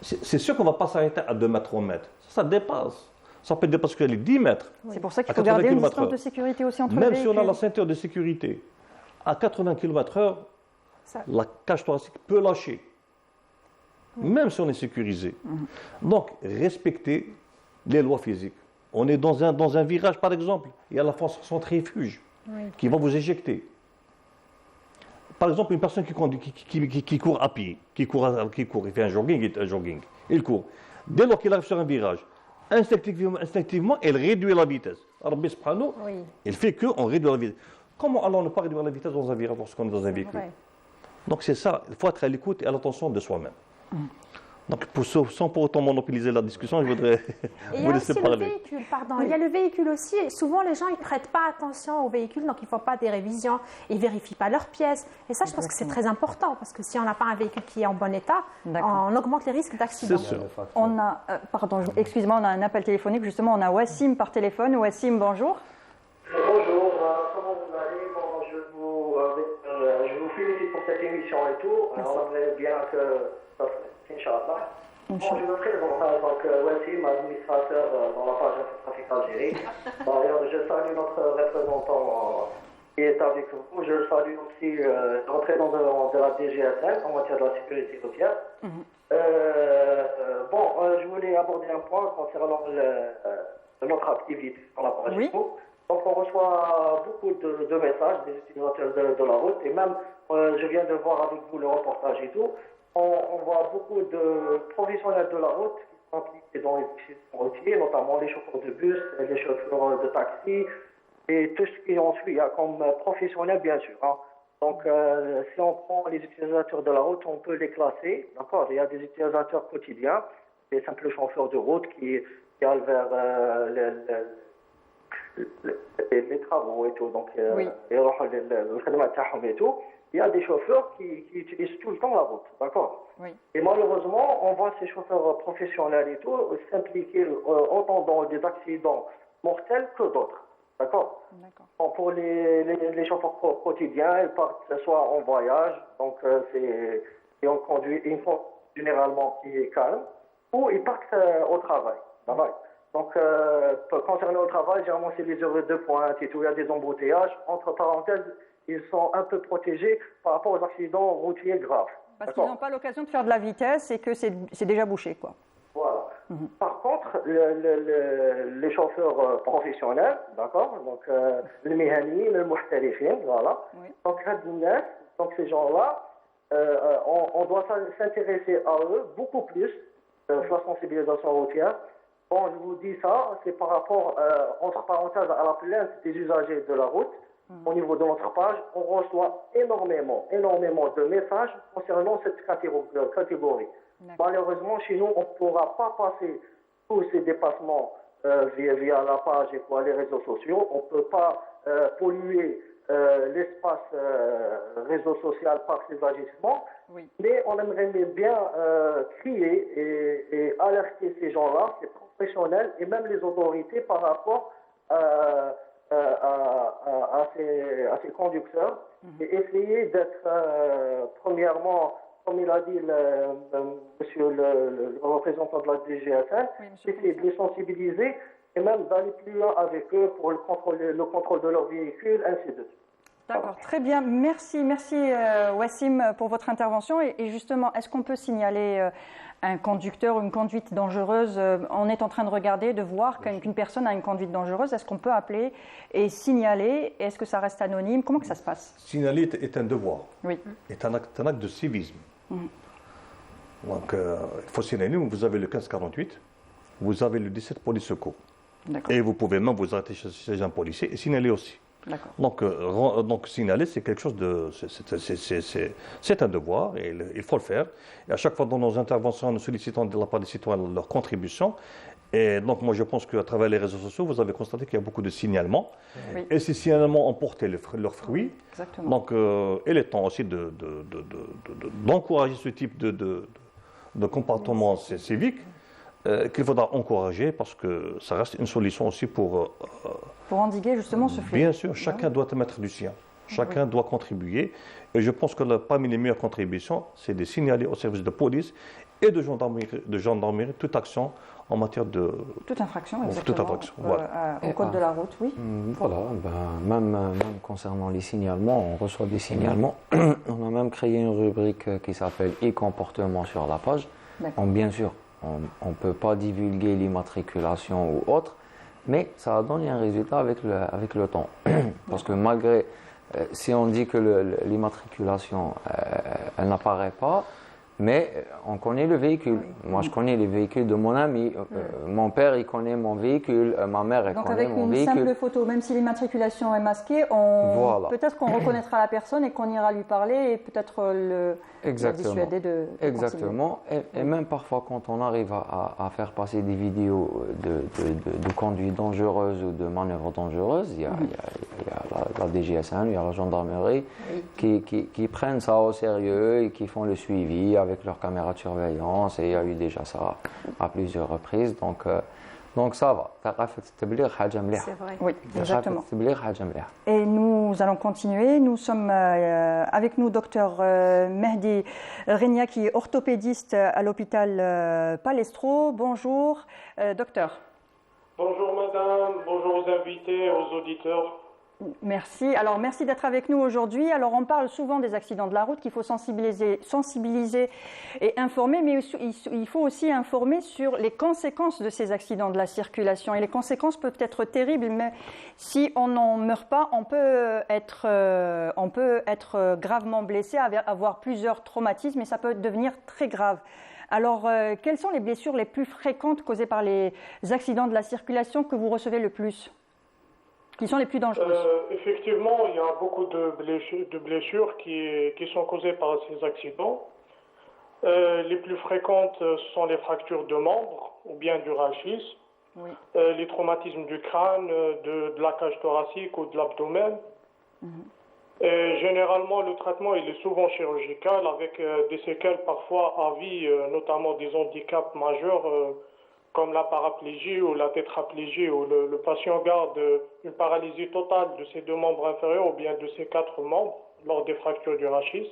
C'est sûr qu'on ne va pas s'arrêter à 2 mètres, 3 mètres. Ça dépasse. Ça peut dépasser les 10 mètres. C'est pour ça qu'il faut garder une distance de sécurité aussi entre les véhicules. Même si on a la ceinture de sécurité, à 80 km/h, la cage thoracique peut lâcher. Même si on est sécurisé. Donc, respectez les lois physiques. On est dans un virage, par exemple, il y a la force centrifuge qui va vous éjecter. Par exemple, une personne qui court à pied, qui court, il fait un jogging, il court. Dès lors qu'il arrive sur un virage, instinctivement, il réduit la vitesse. Rabbi subhanahu, il fait qu'on réduit la vitesse. Comment alors ne pas réduire la vitesse dans un virage lorsqu'on est dans un véhicule? Donc c'est ça, il faut être à l'écoute et à l'attention de soi-même. Donc sans pour autant monopoliser la discussion, je voudrais vous laisser parler. Il y a le véhicule aussi. Souvent les gens ils prêtent pas attention au véhicule, donc ils font pas des révisions, ils vérifient pas leurs pièces. Et ça, je pense que c'est très important parce que si on n'a pas un véhicule qui est en bon état, on augmente les risques d'accident. On a, excusez-moi, on a un appel téléphonique. Justement, on a Wassim par téléphone. Wassim, bonjour. Bonjour, comment vous allez? Bon, je vous félicite pour cette émission et tout. On aimerait bien que ça se Inch'Allah. Bon, je me présente en tant que Wassim, administrateur dans la page Trafic Algérie. Je salue notre représentant qui est avec vous. Je salue aussi le représentant de la DGSN en matière de la sécurité routière. Je voulais aborder un point concernant notre activité dans la page Facebook. Donc on reçoit beaucoup de messages des utilisateurs de la route et même je viens de voir avec vous le reportage et tout. On voit beaucoup de professionnels de la route qui sont impliqués dans les accidents routiers, notamment les chauffeurs de bus, les chauffeurs de taxi et tout ce qui en suit comme professionnels bien sûr. Donc si on prend les utilisateurs de la route, on peut les classer. D'accord. Il y a des utilisateurs quotidiens, des simples chauffeurs de route qui allent vers les travaux et tout, donc et tout. Il y a des chauffeurs qui utilisent tout le temps la route, d'accord. Et malheureusement, on voit ces chauffeurs professionnels et tout s'impliquer autant dans des accidents mortels que d'autres, d'accord. Bon, pour les chauffeurs quotidiens, ils partent soit en voyage, donc et on conduit une fois généralement qui est calme, ou ils partent au travail. Donc, concernant le travail, généralement, c'est les heures de pointe et tout, il y a des embouteillages. Entre parenthèses, ils sont un peu protégés par rapport aux accidents routiers graves. Parce qu'ils n'ont pas l'occasion de faire de la vitesse et que c'est déjà bouché, quoi. Voilà. Par contre, les chauffeurs professionnels, d'accord, donc les mihani, les muhtarifin, voilà. Donc ces gens-là, on doit s'intéresser à eux beaucoup plus sur la sensibilisation routière. Bon, je vous dis ça, c'est par rapport, entre parenthèses, à la plainte des usagers de la route. Au niveau de notre page, on reçoit énormément de messages concernant cette catégorie. Malheureusement, chez nous, on ne pourra pas passer tous ces dépassements via la page et les réseaux sociaux. On ne peut pas polluer l'espace réseau social par ces agissements. Oui. Mais on aimerait bien crier et alerter ces gens-là, ces professionnels et même les autorités par rapport à ces conducteurs et essayer d'être, premièrement, comme il a dit monsieur le représentant de la DGSN, essayer de les sensibiliser et même d'aller plus loin avec eux pour le contrôle de leur véhicule, ainsi de suite. D'accord, très bien. Merci Wassim pour votre intervention. Et justement, est-ce qu'on peut signaler un conducteur ou une conduite dangereuse? On est en train de regarder, de voir qu'une personne a une conduite dangereuse. Est-ce qu'on peut appeler et signaler? Est-ce que ça reste anonyme? Comment que ça se passe? Signaler est un devoir. Oui. Est un acte de civisme. Donc, il faut signaler. Vous avez le 1548, vous avez le 17 police secours. Et vous pouvez même vous arrêter chez un policier et signaler aussi. Donc signaler, c'est quelque chose de, c'est un devoir et il faut le faire. Et à chaque fois dans nos interventions, nous sollicitons de la part des citoyens leur contribution. Et donc moi je pense qu'à travers les réseaux sociaux, vous avez constaté qu'il y a beaucoup de signalements. Oui. Et ces signalements ont porté leurs fruits. Exactement. Donc il est temps aussi d'encourager ce type de comportement civique. Qu'il faudra encourager parce que ça reste une solution aussi pour endiguer justement ce fléau. Bien sûr, chacun doit mettre du sien, chacun doit contribuer. Et je pense que parmi les meilleures contributions, c'est de signaler au service de police et de gendarmerie toute action en matière de... Toute infraction, exactement. Toute infraction, voilà. Au code de la route, oui. Voilà, même concernant les signalements, on reçoit des signalements. On a même créé une rubrique qui s'appelle « E-comportement » sur la page. Donc bien sûr, on ne peut pas divulguer l'immatriculation ou autre, mais ça a donné un résultat avec le temps. Parce que malgré, si on dit que l'immatriculation, elle n'apparaît pas, mais on connaît le véhicule. Moi, je connais les véhicules de mon ami. Mon père, il connaît mon véhicule. Ma mère, elle connaît mon véhicule. Donc, avec une simple photo, même si l'immatriculation est masquée, peut-être qu'on reconnaîtra la personne et qu'on ira lui parler et peut-être le dissuader de Exactement. Et même parfois, quand on arrive à faire passer des vidéos de conduite dangereuse ou de manœuvres dangereuses, il y a la DGSN, il y a la gendarmerie qui prennent ça au sérieux et qui font le suivi avec leurs caméras de surveillance, et il y a eu déjà ça à plusieurs reprises, donc ça va. C'est vrai. Oui, exactement. Et nous allons continuer. Nous sommes avec nous docteur Mehdi Renia, qui est orthopédiste à l'hôpital Palestro. Bonjour, docteur. Bonjour madame, bonjour aux invités, aux auditeurs. Merci. Alors, merci d'être avec nous aujourd'hui. Alors, on parle souvent des accidents de la route, qu'il faut sensibiliser et informer, mais il faut aussi informer sur les conséquences de ces accidents de la circulation. Et les conséquences peuvent être terribles, mais si on n'en meurt pas, on peut être gravement blessé, avoir plusieurs traumatismes, et ça peut devenir très grave. Alors, quelles sont les blessures les plus fréquentes causées par les accidents de la circulation que vous recevez le plus ? Qui sont les plus dangereuses? Effectivement, il y a beaucoup de blessures qui sont causées par ces accidents. Les plus fréquentes sont les fractures de membres ou bien du rachis, les traumatismes du crâne, de la cage thoracique ou de l'abdomen. Généralement, le traitement il est souvent chirurgical avec des séquelles parfois à vie, notamment des handicaps majeurs comme la paraplégie ou la tétraplégie, où le patient garde une paralysie totale de ses deux membres inférieurs ou bien de ses quatre membres lors des fractures du rachis,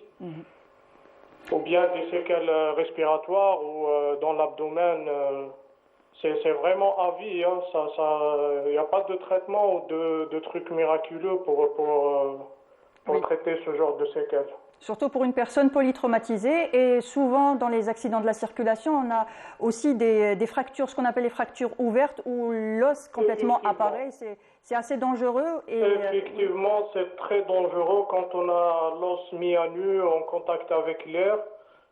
ou bien des séquelles respiratoires ou dans l'abdomen. C'est vraiment à vie. Il n'y a pas de traitement ou de trucs miraculeux pour traiter ce genre de séquelles. Surtout pour une personne polytraumatisée, et souvent dans les accidents de la circulation, on a aussi des fractures, ce qu'on appelle les fractures ouvertes, où l'os complètement apparaît. C'est assez dangereux. Effectivement, c'est très dangereux quand on a l'os mis à nu en contact avec l'air.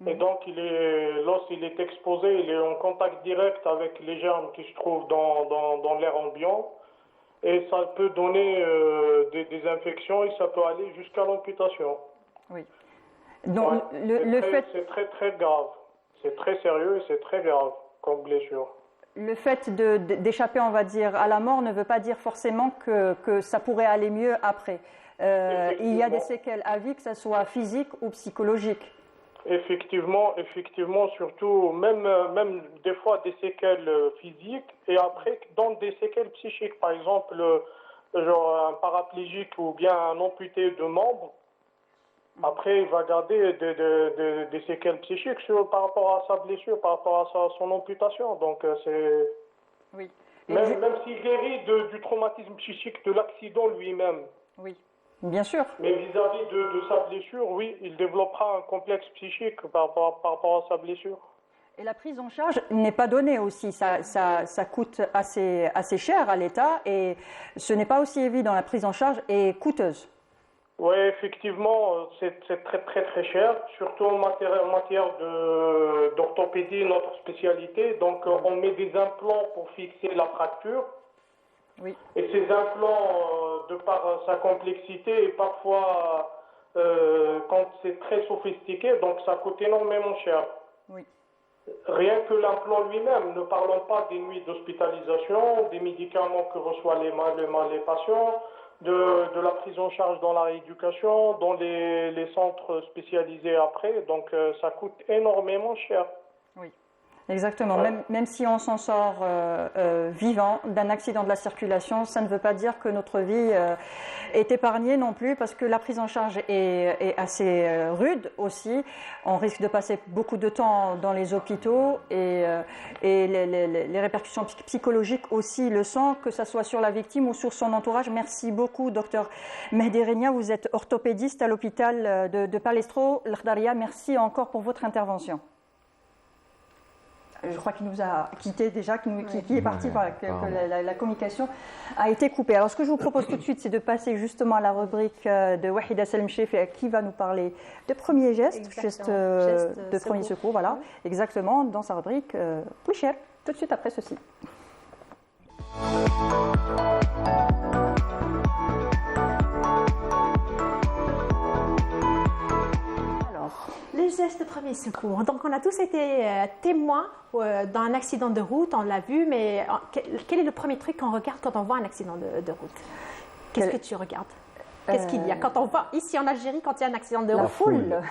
Et donc, l'os il est exposé, il est en contact direct avec les germes qui se trouvent dans l'air ambiant. Et ça peut donner des infections et ça peut aller jusqu'à l'amputation. Oui. Donc, ouais, c'est très, très grave. C'est très sérieux et c'est très grave comme blessure. Le fait d'échapper, on va dire, à la mort ne veut pas dire forcément que ça pourrait aller mieux après. Il y a des séquelles à vie, que ce soit physique ou psychologique. Effectivement, surtout, même des fois des séquelles physiques et après dans des séquelles psychiques. Par exemple, genre un paraplégique ou bien un amputé de membre, après il va garder des séquelles psychiques par rapport à sa blessure, par rapport à son amputation. Donc c'est... Oui. Même s'il guérit du traumatisme psychique de l'accident lui-même. Oui. Bien sûr. Mais vis-à-vis de sa blessure, oui, il développera un complexe psychique par rapport à sa blessure. Et la prise en charge n'est pas donnée aussi. Ça coûte assez cher à l'État et ce n'est pas aussi évident. La prise en charge est coûteuse. Oui, effectivement, c'est très très très cher, surtout en matière d'orthopédie, notre spécialité. Donc on met des implants pour fixer la fracture. Oui. Et ces implants, de par sa complexité et parfois quand c'est très sophistiqué, donc ça coûte énormément cher. Oui. Rien que l'implant lui-même, ne parlons pas des nuits d'hospitalisation, des médicaments que reçoivent les patients, de la prise en charge dans la rééducation, dans les centres spécialisés après, donc ça coûte énormément cher. Oui. Exactement. Même si on s'en sort vivant d'un accident de la circulation, ça ne veut pas dire que notre vie est épargnée non plus, parce que la prise en charge est assez rude aussi. On risque de passer beaucoup de temps dans les hôpitaux et les répercussions psychologiques aussi le sont, que ce soit sur la victime ou sur son entourage. Merci beaucoup, docteur Mehdi Renia. Vous êtes orthopédiste à l'hôpital de Palestro, l'Khdaria. Merci encore pour votre intervention. Je crois qu'il nous a quittés déjà, qui est parti, que la communication a été coupée. Alors ce que je vous propose tout de suite, c'est de passer justement à la rubrique de Wahida Selmchef qui va nous parler de premiers gestes, de premiers secours, voilà, exactement, dans sa rubrique plus chère, tout de suite après ceci. Les gestes de premier secours. Donc, on a tous été témoins d'un accident de route, on l'a vu, mais quel est le premier truc qu'on regarde quand on voit un accident de route? Qu'est-ce que tu regardes? Qu'est-ce qu'il y a quand on voit ici en Algérie, quand il y a un accident de route? La foule.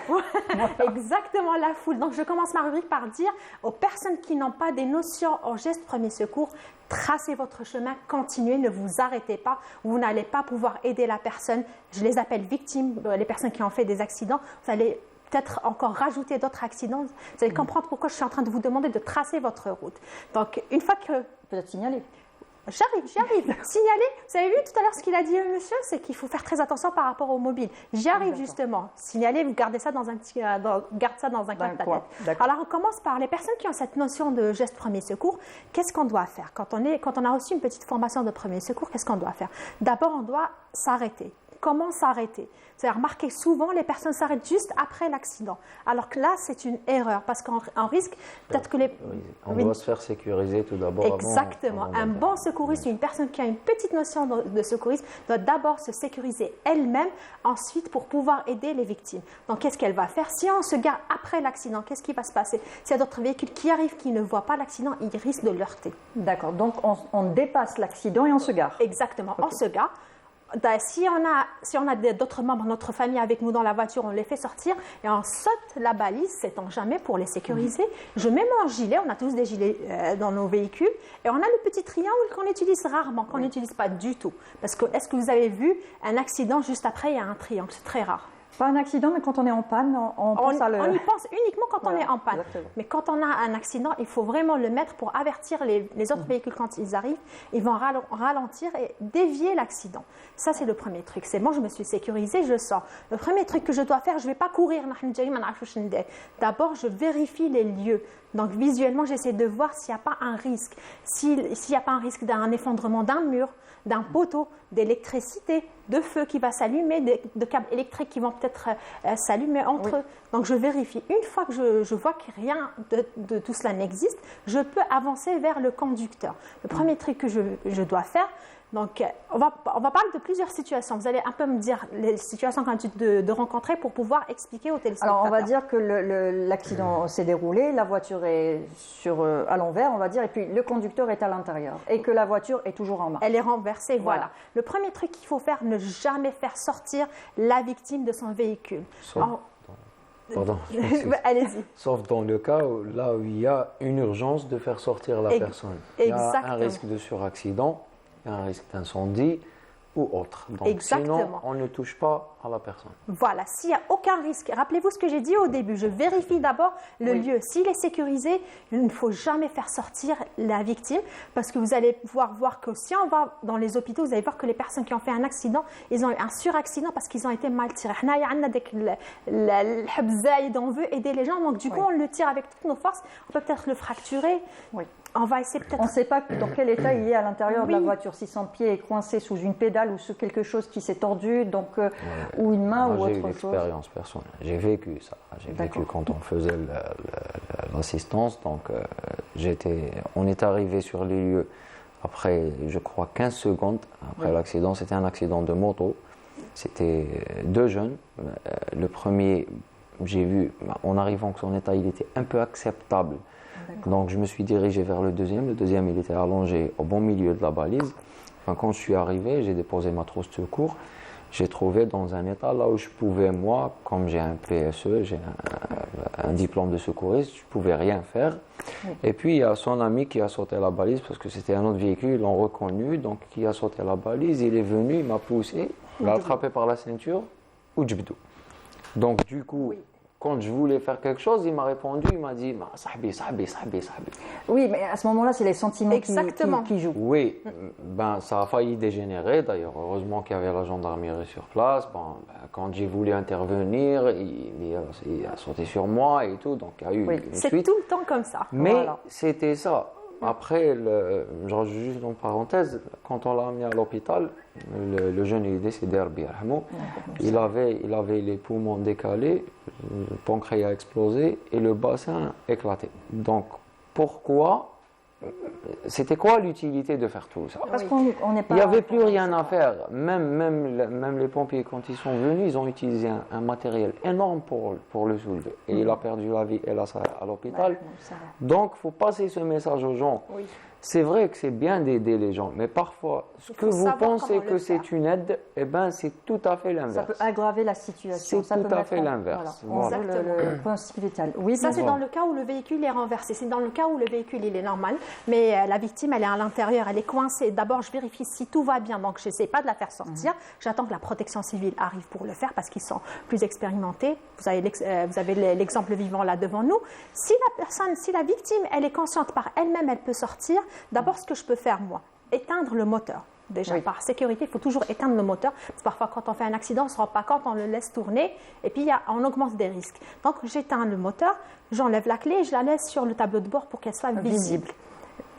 Exactement, la foule. Donc, je commence ma rubrique par dire aux personnes qui n'ont pas des notions en gestes de premier secours, tracez votre chemin, continuez, ne vous arrêtez pas. Vous n'allez pas pouvoir aider la personne. Je les appelle victimes, les personnes qui ont fait des accidents. Vous allez peut-être encore rajouter d'autres accidents. Vous allez comprendre pourquoi je suis en train de vous demander de tracer votre route. Donc, une fois que... Peut-être signaler. J'y arrive. Signaler, vous avez vu tout à l'heure ce qu'il a dit, monsieur, c'est qu'il faut faire très attention par rapport au mobile. J'y arrive justement. Signaler, vous gardez ça dans un petit, garde ça dans un coin de ta tête. Alors, on commence par les personnes qui ont cette notion de geste premier secours. Qu'est-ce qu'on doit faire quand on a reçu une petite formation de premier secours? Qu'est-ce qu'on doit faire? D'abord, on doit s'arrêter. Comment s'arrêter? C'est remarqué souvent, les personnes s'arrêtent juste après l'accident. Alors que là, c'est une erreur parce qu'on risque peut-être que les... On doit se faire sécuriser tout d'abord. Exactement. Un bon secouriste, une personne qui a une petite notion de secourisme, doit d'abord se sécuriser elle-même, ensuite pour pouvoir aider les victimes. Donc, qu'est-ce qu'elle va faire? Si on se gare après l'accident, qu'est-ce qui va se passer? S'il y a d'autres véhicules qui arrivent, qui ne voient pas l'accident, ils risquent de l'heurter. D'accord. Donc, on dépasse l'accident et on se gare. Exactement. Okay. On se gare. Si on a d'autres membres de notre famille avec nous dans la voiture, on les fait sortir et on saute la balise, sait-on jamais, pour les sécuriser. Je mets mon gilet, on a tous des gilets dans nos véhicules, et on a le petit triangle qu'on utilise rarement, qu'on n'utilise pas du tout. Parce que, est-ce que vous avez vu un accident juste après, il y a un triangle, c'est très rare. Pas un accident, mais quand on est en panne, on pense à le... On y pense uniquement quand on est en panne. Exactement. Mais quand on a un accident, il faut vraiment le mettre pour avertir les autres véhicules quand ils arrivent. Ils vont ralentir et dévier l'accident. Ça, c'est le premier truc. C'est bon, je me suis sécurisée, je sors. Le premier truc que je dois faire, je ne vais pas courir. D'abord, je vérifie les lieux. Donc, visuellement, j'essaie de voir s'il n'y a pas un risque. S'il n'y a pas un risque d'un effondrement d'un mur, d'un poteau, d'électricité, de feu qui va s'allumer, de câbles électriques qui vont peut-être s'allumer entre eux. Donc je vérifie. Une fois que je vois que rien de tout cela n'existe, je peux avancer vers le conducteur. Le premier truc que je dois faire, donc on va parler de plusieurs situations. Vous allez un peu me dire les situations qu'on a de rencontrer pour pouvoir expliquer aux téléspectateurs. Alors on va dire que l'accident s'est déroulé, la voiture est à l'envers, on va dire, et puis le conducteur est à l'intérieur et que la voiture est toujours en marche. Elle est renversée, voilà. Le premier truc qu'il faut faire, ne jamais faire sortir la victime de son véhicule. Allez-y. Sauf dans le cas où il y a une urgence de faire sortir la personne. Il y a un risque de suraccident, un risque d'incendie ou autre. Donc sinon, on ne touche pas à la personne. Voilà, s'il n'y a aucun risque, rappelez-vous ce que j'ai dit au début, je vérifie d'abord le lieu. S'il est sécurisé, il ne faut jamais faire sortir la victime parce que vous allez pouvoir voir que si on va dans les hôpitaux, vous allez voir que les personnes qui ont fait un accident, ils ont eu un suraccident parce qu'ils ont été mal tirés. On veut aider les gens, donc du coup on le tire avec toutes nos forces, on peut peut-être le fracturer. Oui. On va essayer peut-être... On ne sait pas dans quel état il est à l'intérieur de la voiture, si son pied est coincé sous une pédale ou sous quelque chose qui s'est tordu, donc, ou une main ou autre chose. J'ai eu l'expérience personnelle, j'ai vécu ça. J'ai vécu quand on faisait l'assistance, donc on est arrivé sur les lieux après, je crois, 15 secondes après l'accident. C'était un accident de moto, c'était 2 jeunes. Le premier, j'ai vu, en arrivant que son état il était un peu acceptable. Donc je me suis dirigé vers le deuxième. Le deuxième, il était allongé au bon milieu de la balise. Enfin, quand je suis arrivé, j'ai déposé ma trousse de secours. J'ai trouvé dans un état là où je pouvais, moi, comme j'ai un PSE, j'ai un diplôme de secouriste, je ne pouvais rien faire. Et puis il y a son ami qui a sauté la balise parce que c'était un autre véhicule, ils l'ont reconnu, donc qui a sauté la balise, il est venu, il m'a poussé, il m'a attrapé par la ceinture, ou djibdou. Donc du coup, quand je voulais faire quelque chose, il m'a répondu, il m'a dit sahbi. Oui, mais à ce moment-là, c'est les sentiments qui jouent. Oui, ça a failli dégénérer. D'ailleurs, heureusement qu'il y avait la gendarmerie sur place. Quand j'ai voulu intervenir, il a sauté sur moi et tout. Donc il y a eu une c'est suite. Tout le temps comme ça. Mais c'était ça. Après, je rajoute juste en parenthèse, quand on l'a amené à l'hôpital, le jeune il est décédé, il avait les poumons décalés, le pancréas a explosé et le bassin éclaté. Donc pourquoi C'était quoi l'utilité de faire tout ça? Parce qu'on n'est pas. Il n'y avait plus rien à faire. Même les pompiers, quand ils sont venus, ils ont utilisé un matériel énorme pour le soulever. Et il a perdu la vie, hélas, à l'hôpital. Donc, il faut passer ce message aux gens. Oui. C'est vrai que c'est bien d'aider les gens, mais parfois, ce que vous pensez que c'est une aide, eh ben, c'est tout à fait l'inverse. Ça peut aggraver la situation. C'est tout à fait l'inverse. Voilà. Le principe vital. Oui, ça, c'est dans le cas où le véhicule est renversé. C'est dans le cas où le véhicule il est normal, mais la victime, elle est à l'intérieur, elle est coincée. D'abord, je vérifie si tout va bien, donc je n'essaie pas de la faire sortir. J'attends que la protection civile arrive pour le faire parce qu'ils sont plus expérimentés. Vous avez l'exemple vivant là devant nous. Si la victime, elle est consciente par elle-même, elle peut sortir. D'abord, ce que je peux faire, moi, éteindre le moteur. Déjà, par sécurité, il faut toujours éteindre le moteur. Parce que parfois, quand on fait un accident, on ne se rend pas compte, on le laisse tourner et puis on augmente des risques. Donc, j'éteins le moteur, j'enlève la clé et je la laisse sur le tableau de bord pour qu'elle soit visible.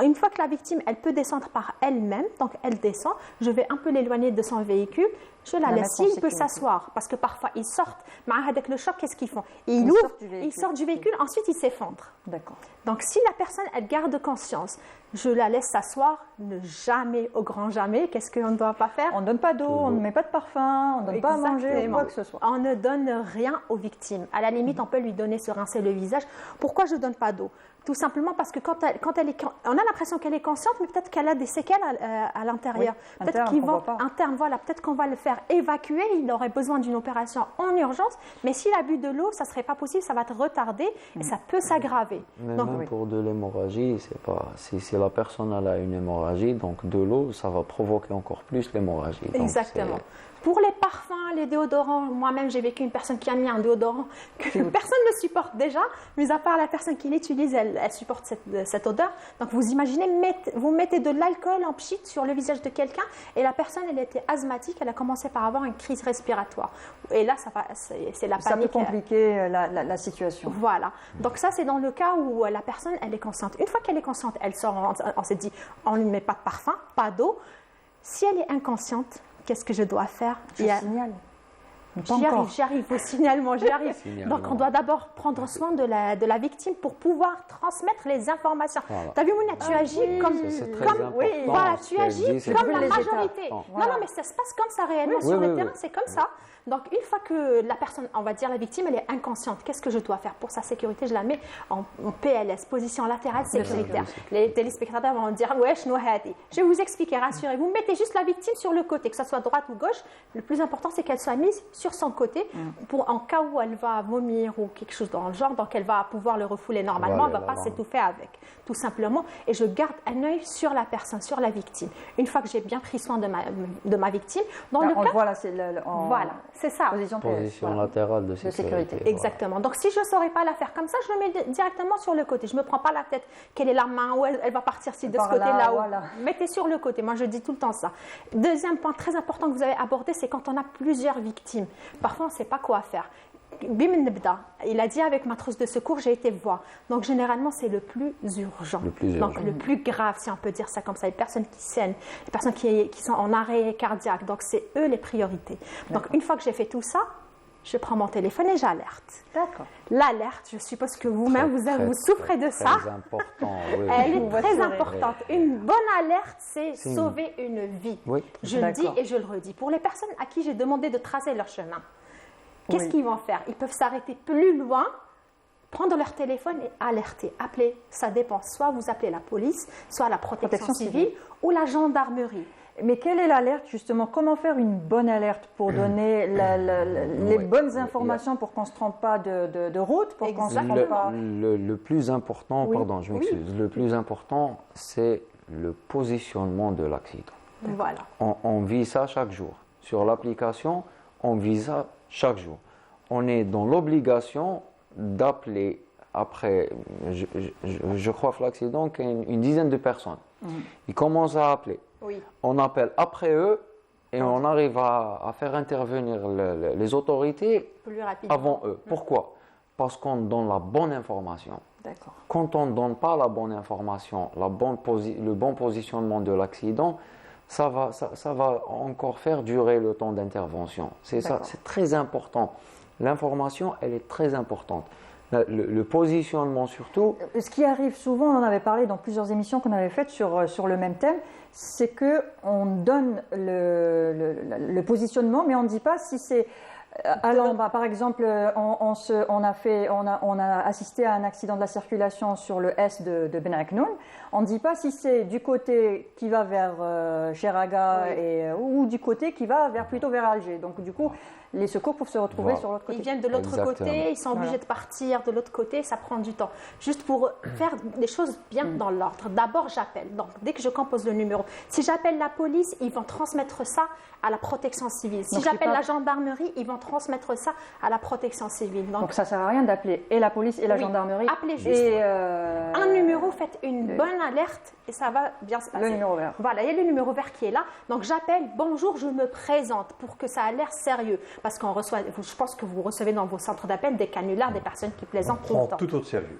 Une fois que la victime, elle peut descendre par elle-même, donc elle descend, je vais un peu l'éloigner de son véhicule, je la laisse, il peut s'asseoir, parce que parfois ils sortent, avec le choc, qu'est-ce qu'ils font? Ils sortent du véhicule, ensuite ils s'effondrent. D'accord. Donc si la personne, elle garde conscience, je la laisse s'asseoir, ne jamais, au grand jamais, qu'est-ce qu'on ne doit pas faire? On ne donne pas d'eau, on ne met pas de parfum, on ne donne pas à manger, quoi que ce soit. On ne donne rien aux victimes. À la limite, on peut lui donner se rincer le visage. Pourquoi je ne donne pas d'eau? Tout simplement parce que quand on a l'impression qu'elle est consciente, mais peut-être qu'elle a des séquelles à l'intérieur. Oui, peut-être qu'on va le faire évacuer, il aurait besoin d'une opération en urgence, mais s'il a bu de l'eau, ça ne serait pas possible, ça va te retarder et ça peut s'aggraver. Même pour de l'hémorragie, si la personne a une hémorragie, donc de l'eau, ça va provoquer encore plus l'hémorragie. Exactement. Pour les parfums, les déodorants, moi-même j'ai vécu une personne qui a mis un déodorant que personne ne supporte déjà, mis à part la personne qui l'utilise, elle supporte cette odeur. Donc vous imaginez, vous mettez de l'alcool en pchit sur le visage de quelqu'un et la personne, elle était asthmatique, elle a commencé par avoir une crise respiratoire. Et là, c'est la panique. Ça peut compliquer la situation. Voilà. Donc ça, c'est dans le cas où la personne, elle est consciente. Une fois qu'elle est consciente, elle sort, on s'est dit, on ne lui met pas de parfum, pas d'eau. Si elle est inconsciente, qu'est-ce que je dois faire? Je signale. J'y arrive, au signalement, j'y arrive. Donc, on doit d'abord prendre soin de la victime pour pouvoir transmettre les informations. Voilà. Tu as vu, Mouna, tu agis comme voilà, tu agis comme la majorité. Voilà. Non, mais ça se passe comme ça réellement sur le terrain, c'est comme ça. Donc, une fois que la personne, on va dire la victime, elle est inconsciente, qu'est-ce que je dois faire pour sa sécurité? Je la mets en PLS, position latérale sécuritaire. Les téléspectateurs vont dire, je vais vous expliquer, rassurez-vous. Vous mettez juste la victime sur le côté, que ce soit droite ou gauche. Le plus important, c'est qu'elle soit mise sur son côté, en cas où elle va vomir ou quelque chose dans le genre, donc elle va pouvoir le refouler normalement, elle ne va pas s'étouffer avec, tout simplement. Et je garde un œil sur la personne, sur la victime. Une fois que j'ai bien pris soin de ma victime, dans le cas... Voilà, c'est ça. Position latérale de sécurité. Exactement. Donc, si je ne saurais pas la faire comme ça, je le mets directement sur le côté. Je ne me prends pas la tête. Quelle est la main? Où elle va partir de ce côté-là? Voilà. Mettez sur le côté. Moi, je dis tout le temps ça. Deuxième point très important que vous avez abordé, c'est quand on a plusieurs victimes. Parfois, on ne sait pas quoi faire. Il a dit avec ma trousse de secours, j'ai été voir. Donc, généralement, c'est le plus urgent. Donc, le plus grave, si on peut dire ça comme ça. Les personnes qui saignent, les personnes qui sont en arrêt cardiaque. Donc, c'est eux les priorités. Donc, une fois que j'ai fait tout ça, je prends mon téléphone et j'alerte. D'accord. L'alerte, je suppose que vous-même, vous souffrez de ça. Très important. Elle est très importante. Une bonne alerte, c'est sauver une vie. Oui. Je le dis et je le redis. Pour les personnes à qui j'ai demandé de tracer leur chemin, qu'est-ce qu'ils vont faire? Ils peuvent s'arrêter plus loin, prendre leur téléphone et alerter, appeler. Ça dépend. Soit vous appelez la police, soit la protection civile ou la gendarmerie. Mais quelle est l'alerte justement? Comment faire une bonne alerte pour donner les bonnes informations pour qu'on ne se trompe pas de route, pour qu'on se trompe pas... Le plus important, pardon, je m'excuse, le plus important, c'est le positionnement de l'accident. Voilà. On vit ça chaque jour. Sur l'application, on vit ça chaque jour. On est dans l'obligation d'appeler après, je crois que l'accident, une dizaine de personnes. Ils commencent à appeler. Oui. On appelle après eux et on arrive à faire intervenir les autorités avant eux. Pourquoi? Parce qu'on donne la bonne information. D'accord. Quand on ne donne pas la bonne information, le bon positionnement de l'accident, ça va encore faire durer le temps d'intervention. C'est très important. L'information, elle est très importante. Le positionnement surtout. Ce qui arrive souvent, on en avait parlé dans plusieurs émissions qu'on avait faites sur le même thème, c'est qu'on donne le positionnement, mais on ne dit pas si c'est... par exemple, on a assisté à un accident de la circulation sur le S de Ben Aknoun. On ne dit pas si c'est du côté qui va vers Cheraga ou du côté qui va plutôt vers Alger. Donc du coup, les secours peuvent se retrouver sur l'autre côté. Ils viennent de l'autre côté, ils sont obligés de partir de l'autre côté, ça prend du temps. Juste pour faire les choses bien dans l'ordre. D'abord, j'appelle. Donc, dès que je compose le numéro, si j'appelle la police, ils vont transmettre ça à la protection civile. Si j'appelle la gendarmerie, ils vont transmettre ça à la protection civile. Donc ça ne sert à rien d'appeler et la police et la gendarmerie. Appelez juste un numéro, faites une bonne alerte et ça va bien se passer. Le numéro vert. Voilà, il y a le numéro vert qui est là. Donc j'appelle, bonjour, je me présente pour que ça a l'air sérieux. Parce qu'on reçoit, je pense que vous recevez dans vos centres d'appel des canulars, des personnes qui plaisantent tout le temps. On prend tout au sérieux.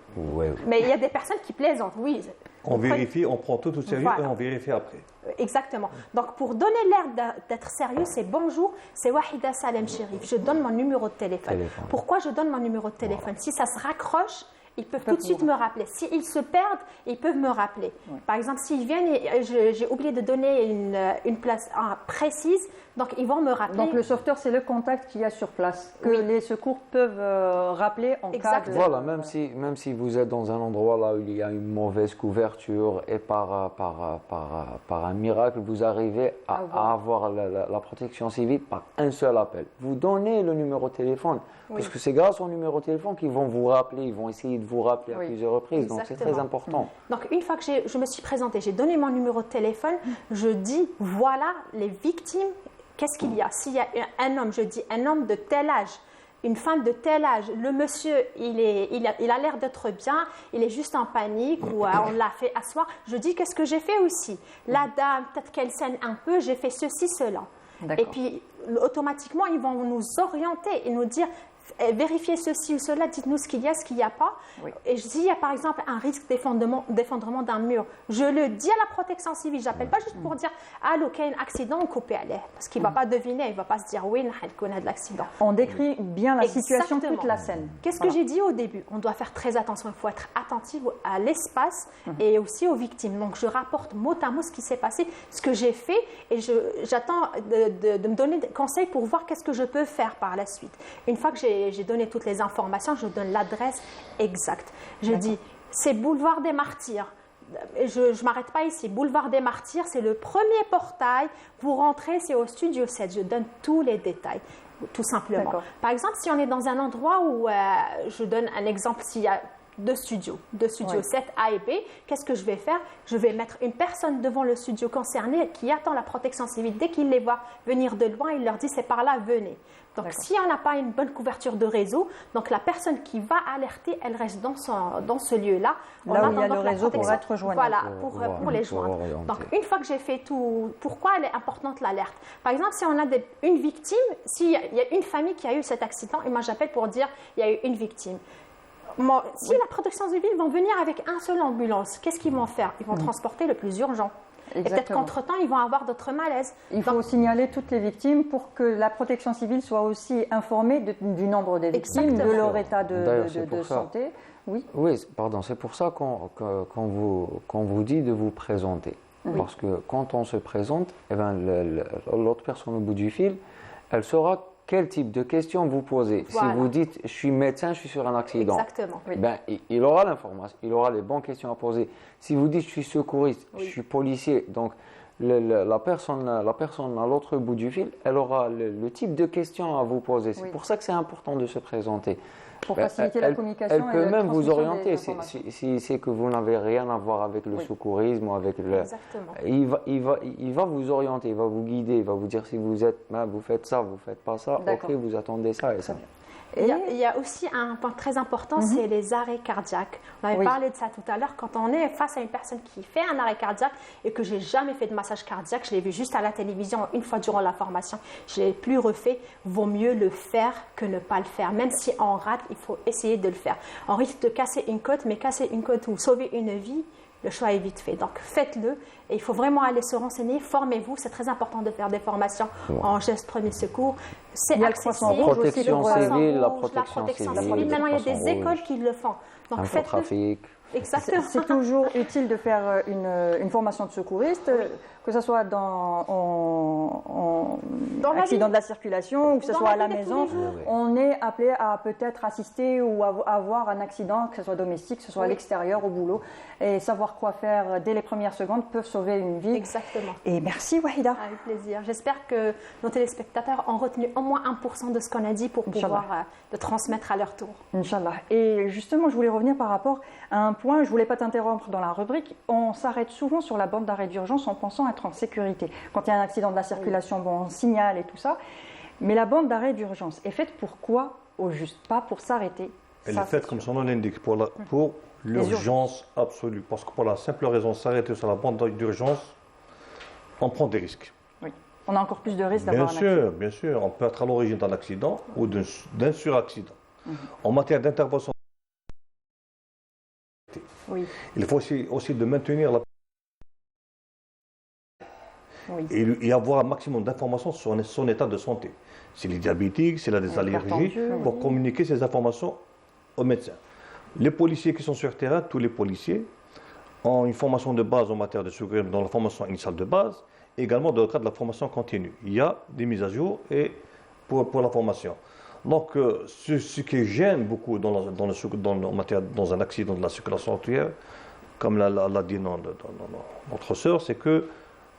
Mais il y a des personnes qui plaisantent, oui. On vérifie, on prend tout au sérieux et on vérifie après. Exactement. Donc, pour donner l'air d'être sérieux, c'est bonjour, c'est Wahida Salem Chérif. Je donne mon numéro de téléphone. Pourquoi je donne mon numéro de téléphone? Si ça se raccroche, ils peuvent tout de suite me rappeler. S'ils se perdent, ils peuvent me rappeler. Par exemple, s'ils viennent et j'ai oublié de donner une place précise, donc ils vont me rappeler. Donc le sauveteur, c'est le contact qu'il y a sur place, que les secours peuvent rappeler en cas de... Voilà, même si vous êtes dans un endroit là où il y a une mauvaise couverture et par un miracle, vous arrivez à avoir la protection civile par un seul appel. Vous donnez le numéro de téléphone, parce que c'est grâce au numéro de téléphone qu'ils vont vous rappeler, ils vont essayer de vous rappeler à plusieurs reprises, donc c'est très important. Donc une fois que je me suis présentée, j'ai donné mon numéro de téléphone, je dis voilà les victimes, qu'est-ce qu'il y a? S'il y a un homme, je dis un homme de tel âge, une femme de tel âge, le monsieur, il a l'air d'être bien, il est juste en panique ou on l'a fait asseoir, je dis qu'est-ce que j'ai fait aussi? La dame, peut-être qu'elle saigne un peu, j'ai fait ceci, cela. Et puis automatiquement, ils vont nous orienter et nous dire vérifiez ceci ou cela, dites-nous ce qu'il y a, ce qu'il n'y a pas. Oui. Et s'il y a par exemple un risque d'effondrement d'un mur, je le dis à la protection civile. Je n'appelle pas juste pour dire allô, qu'il y a un accident, on coupe à l'air. Parce qu'il ne va pas deviner, il ne va pas se dire oui, on a de l'accident. On décrit bien la situation, toute la scène. Qu'est-ce que j'ai dit au début? On doit faire très attention, il faut être attentif à l'espace et aussi aux victimes. Donc je rapporte mot à mot ce qui s'est passé, ce que j'ai fait et j'attends de me donner des conseils pour voir qu'est-ce que je peux faire par la suite. Une fois que j'ai donné toutes les informations, je donne l'adresse exacte. Je dis, c'est Boulevard des Martyrs. Je ne m'arrête pas ici. Boulevard des Martyrs, c'est le premier portail. Pour rentrer, c'est au studio 7. Je donne tous les détails, tout simplement. Par exemple, si on est dans un endroit où, je donne un exemple, s'il y a deux studios 7 A et B, qu'est-ce que je vais faire? Je vais mettre une personne devant le studio concerné qui attend la protection civile. Dès qu'il les voit venir de loin, il leur dit c'est par là, venez. Donc si on n'a pas une bonne couverture de réseau, donc la personne qui va alerter, elle reste dans ce lieu-là. Là où il y a le réseau pour être joignable. Voilà, pour les joindre. Donc une fois que j'ai fait tout, pourquoi elle est importante l'alerte? Par exemple, si on a une victime, s'il y a une famille qui a eu cet accident, et moi j'appelle pour dire il y a eu une victime. Si la protection civile vont venir avec un seul ambulance, qu'est-ce qu'ils vont faire? Ils vont transporter le plus urgent. Exactement. Et peut-être qu'entre-temps, ils vont avoir d'autres malaises. Il faut signaler toutes les victimes pour que la protection civile soit aussi informée du nombre des victimes, de leur état de santé. Oui, pardon, c'est pour ça qu'on vous dit de vous présenter. Parce que quand on se présente, l'autre personne au bout du fil, elle saura quel type de questions vous posez. Voilà. Si vous dites « je suis médecin, je suis sur un accident », il aura l'information, il aura les bonnes questions à poser. Si vous dites « je suis secouriste, je suis policier », donc la personne à l'autre bout du fil, elle aura le type de questions à vous poser. C'est pour ça que c'est important de se présenter. Pour faciliter la communication. Elle peut même vous orienter si c'est que vous n'avez rien à voir avec le secourisme ou avec le. Exactement. Il va vous orienter, il va vous guider, il va vous dire si vous faites ça, vous faites pas ça, ok, vous attendez ça et ça. Il y a aussi un point très important, c'est les arrêts cardiaques. On avait parlé de ça tout à l'heure. Quand on est face à une personne qui fait un arrêt cardiaque et que j'ai jamais fait de massage cardiaque, je l'ai vu juste à la télévision une fois durant la formation, je ne l'ai plus refait, vaut mieux le faire que ne pas le faire. Même si on rate, il faut essayer de le faire. On risque de casser une côte, mais casser une côte ou sauver une vie, le choix est vite fait. Donc faites-le et il faut vraiment aller se renseigner, formez-vous, c'est très important de faire des formations en gestes premiers secours. C'est accessible. La protection civile, la protection civile. Maintenant, il y a des écoles qui le font. Donc faites-le. Exactement. C'est toujours utile de faire une formation de secouriste, que ce soit dans l'accident de la circulation ou que ce soit à la maison. On est appelé à peut-être assister ou avoir un accident, que ce soit domestique, que ce soit à l'extérieur, au boulot. Et savoir quoi faire dès les premières secondes peut sauver une vie. Exactement. Et merci Wahida. Avec plaisir. J'espère que nos téléspectateurs ont retenu au moins 1% de ce qu'on a dit pour pouvoir le transmettre à leur tour. Inch'Allah. Et justement, je voulais revenir par rapport à un point, je ne voulais pas t'interrompre dans la rubrique, on s'arrête souvent sur la bande d'arrêt d'urgence en pensant être en sécurité. Quand il y a un accident de la circulation, bon, on signale et tout ça. Mais la bande d'arrêt d'urgence est faite pour quoi au juste? Pas pour s'arrêter. Elle est faite comme son nom l'indique, pour l'urgence absolue. Parce que pour la simple raison, s'arrêter sur la bande d'urgence, on prend des risques. Oui, on a encore plus de risques d'avoir un accident. Bien sûr, on peut être à l'origine d'un accident ou d'un suraccident. En matière d'intervention, il faut aussi de maintenir la et avoir un maximum d'informations sur son état de santé. S'il est diabétique, s'il a des allergies, pour communiquer ces informations aux médecins. Les policiers qui sont sur terrain, tous les policiers, ont une formation de base en matière de sécurité dans la formation initiale de base, et également dans le cadre de la formation continue. Il y a des mises à jour pour la formation. Donc, ce qui gêne beaucoup dans un accident de la circulation routière, comme l'a dit notre sœur, c'est que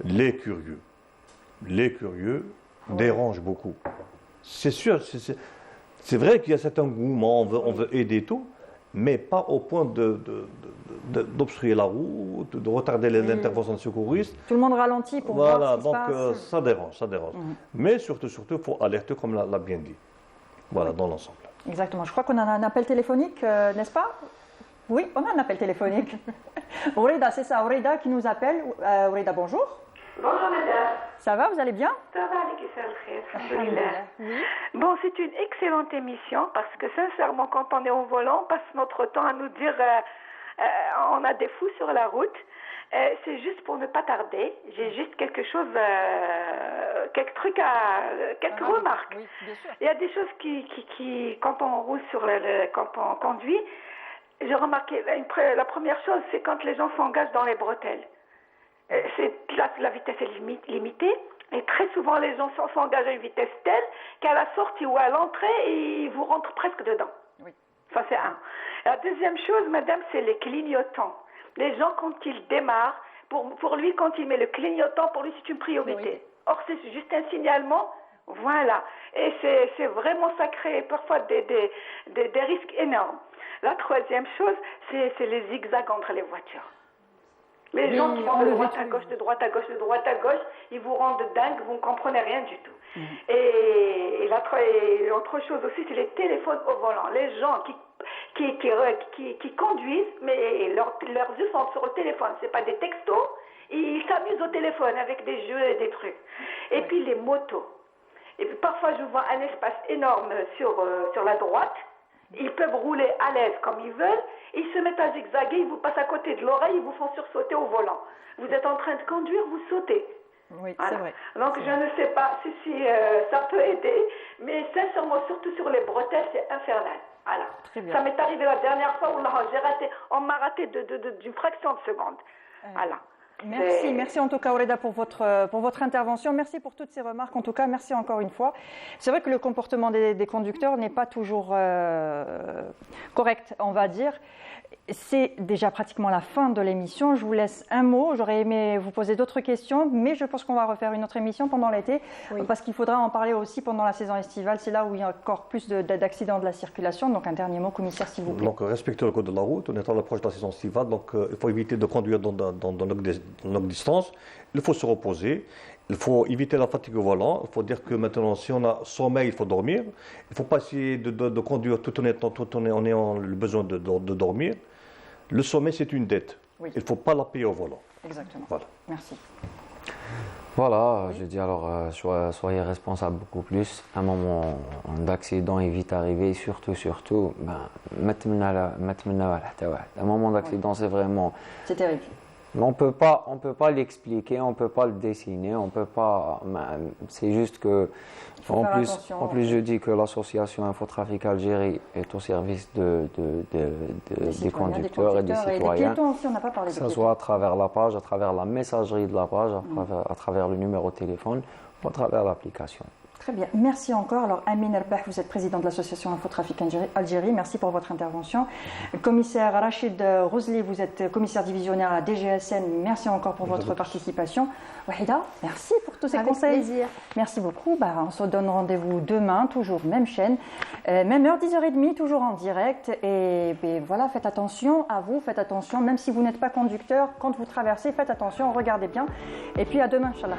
les curieux dérangent beaucoup. C'est sûr, c'est vrai qu'il y a cet engouement, on veut aider tout, mais pas au point d'obstruer la route, de retarder l'intervention de secouristes. Tout le monde ralentit pour voir ce qui se passe. Donc ça dérange. Mais surtout, il faut alerter comme l'a bien dit. Voilà, dans l'ensemble. Exactement. Je crois qu'on a un appel téléphonique, n'est-ce pas? Oui, on a un appel téléphonique. Ourida, c'est ça, Ourida qui nous appelle. Ourida, bonjour. Bonjour, madame. Ça va, vous allez bien? Ça va, Bon, c'est une excellente émission parce que sincèrement, quand on est au volant, on passe notre temps à nous dire on a des fous sur la route. C'est juste pour ne pas tarder. J'ai juste quelque chose, quelques remarques. Oui, bien sûr. Il y a des choses qui quand on roule quand on conduit, j'ai remarqué la première chose, c'est quand les gens s'engagent dans les bretelles. La vitesse est limitée et très souvent les gens s'engagent à une vitesse telle qu'à la sortie ou à l'entrée, ils vous rentrent presque dedans. Oui. Ça c'est un. La deuxième chose, madame, c'est les clignotants. Les gens, quand ils démarrent, pour lui, quand il met le clignotant, pour lui, c'est une priorité. Oui. Or, c'est juste un signalement. Voilà. Et c'est vraiment, ça crée parfois des risques énormes. La troisième chose, c'est les zigzags entre les voitures. Les gens qui vont de droite à gauche, de droite à gauche, de droite à gauche, ils vous rendent dingue, vous ne comprenez rien du tout. Et l'autre chose aussi, c'est les téléphones au volant. Les gens qui conduisent, mais leurs yeux sont sur le téléphone, c'est pas des textos, ils s'amusent au téléphone avec des jeux et des trucs. Et puis les motos. Et puis parfois je vois un espace énorme sur la droite. Ils peuvent rouler à l'aise comme ils veulent. Ils se mettent à zigzaguer, ils vous passent à côté de l'oreille, ils vous font sursauter au volant. Vous êtes en train de conduire, vous sautez. Oui, voilà. C'est vrai. Donc je ne sais pas si ça peut aider, mais sincèrement, surtout sur les bretelles, c'est infernal. Voilà. Ça m'est arrivé la dernière fois où on m'a raté d'une fraction de seconde. Voilà. Merci en tout cas Aureda pour votre intervention. Merci pour toutes ces remarques. En tout cas, merci encore une fois. C'est vrai que le comportement des conducteurs n'est pas toujours correct, on va dire. C'est déjà pratiquement la fin de l'émission. Je vous laisse un mot. J'aurais aimé vous poser d'autres questions, mais je pense qu'on va refaire une autre émission pendant l'été, parce qu'il faudra en parler aussi pendant la saison estivale. C'est là où il y a encore plus d'accidents de la circulation. Donc un dernier mot, commissaire, s'il vous plaît. Donc respecter le code de la route. On est à l'approche de la saison estivale, donc il faut éviter de conduire dans longue distance. Il faut se reposer. Il faut éviter la fatigue au volant. Il faut dire que maintenant, si on a sommeil, il faut dormir. Il ne faut pas essayer de conduire tout en ayant le besoin de dormir. Le sommeil, c'est une dette. Il ne faut pas la payer au volant. Exactement. Voilà. Merci. Voilà, je dis alors, soyez responsables beaucoup plus. Un moment d'accident est vite arrivé, surtout, un moment d'accident, c'est vraiment... C'est terrible. On peut pas l'expliquer, on peut pas le dessiner, on peut pas. C'est juste que, en plus, je dis que l'association Infotrafic Algérie est au service des conducteurs et des citoyens. Et des piétons aussi, on n'a pas parlé de piétons. Que ce soit à travers la page, à travers la messagerie de la page, à travers le numéro de téléphone, ou à travers l'application. Très bien, merci encore. Alors, Amin Erbah, vous êtes président de l'association Infotrafic Algérie, merci pour votre intervention. Le commissaire Rachid Rosli, vous êtes commissaire divisionnaire à la DGSN, merci encore pour votre participation. Wahida, merci pour tous ces conseils. Avec plaisir. Merci beaucoup. On se donne rendez-vous demain, toujours même chaîne, même heure, 10h30, toujours en direct. Et voilà, faites attention à vous, faites attention, même si vous n'êtes pas conducteur, quand vous traversez, faites attention, regardez bien. Et puis à demain, Inch'Allah.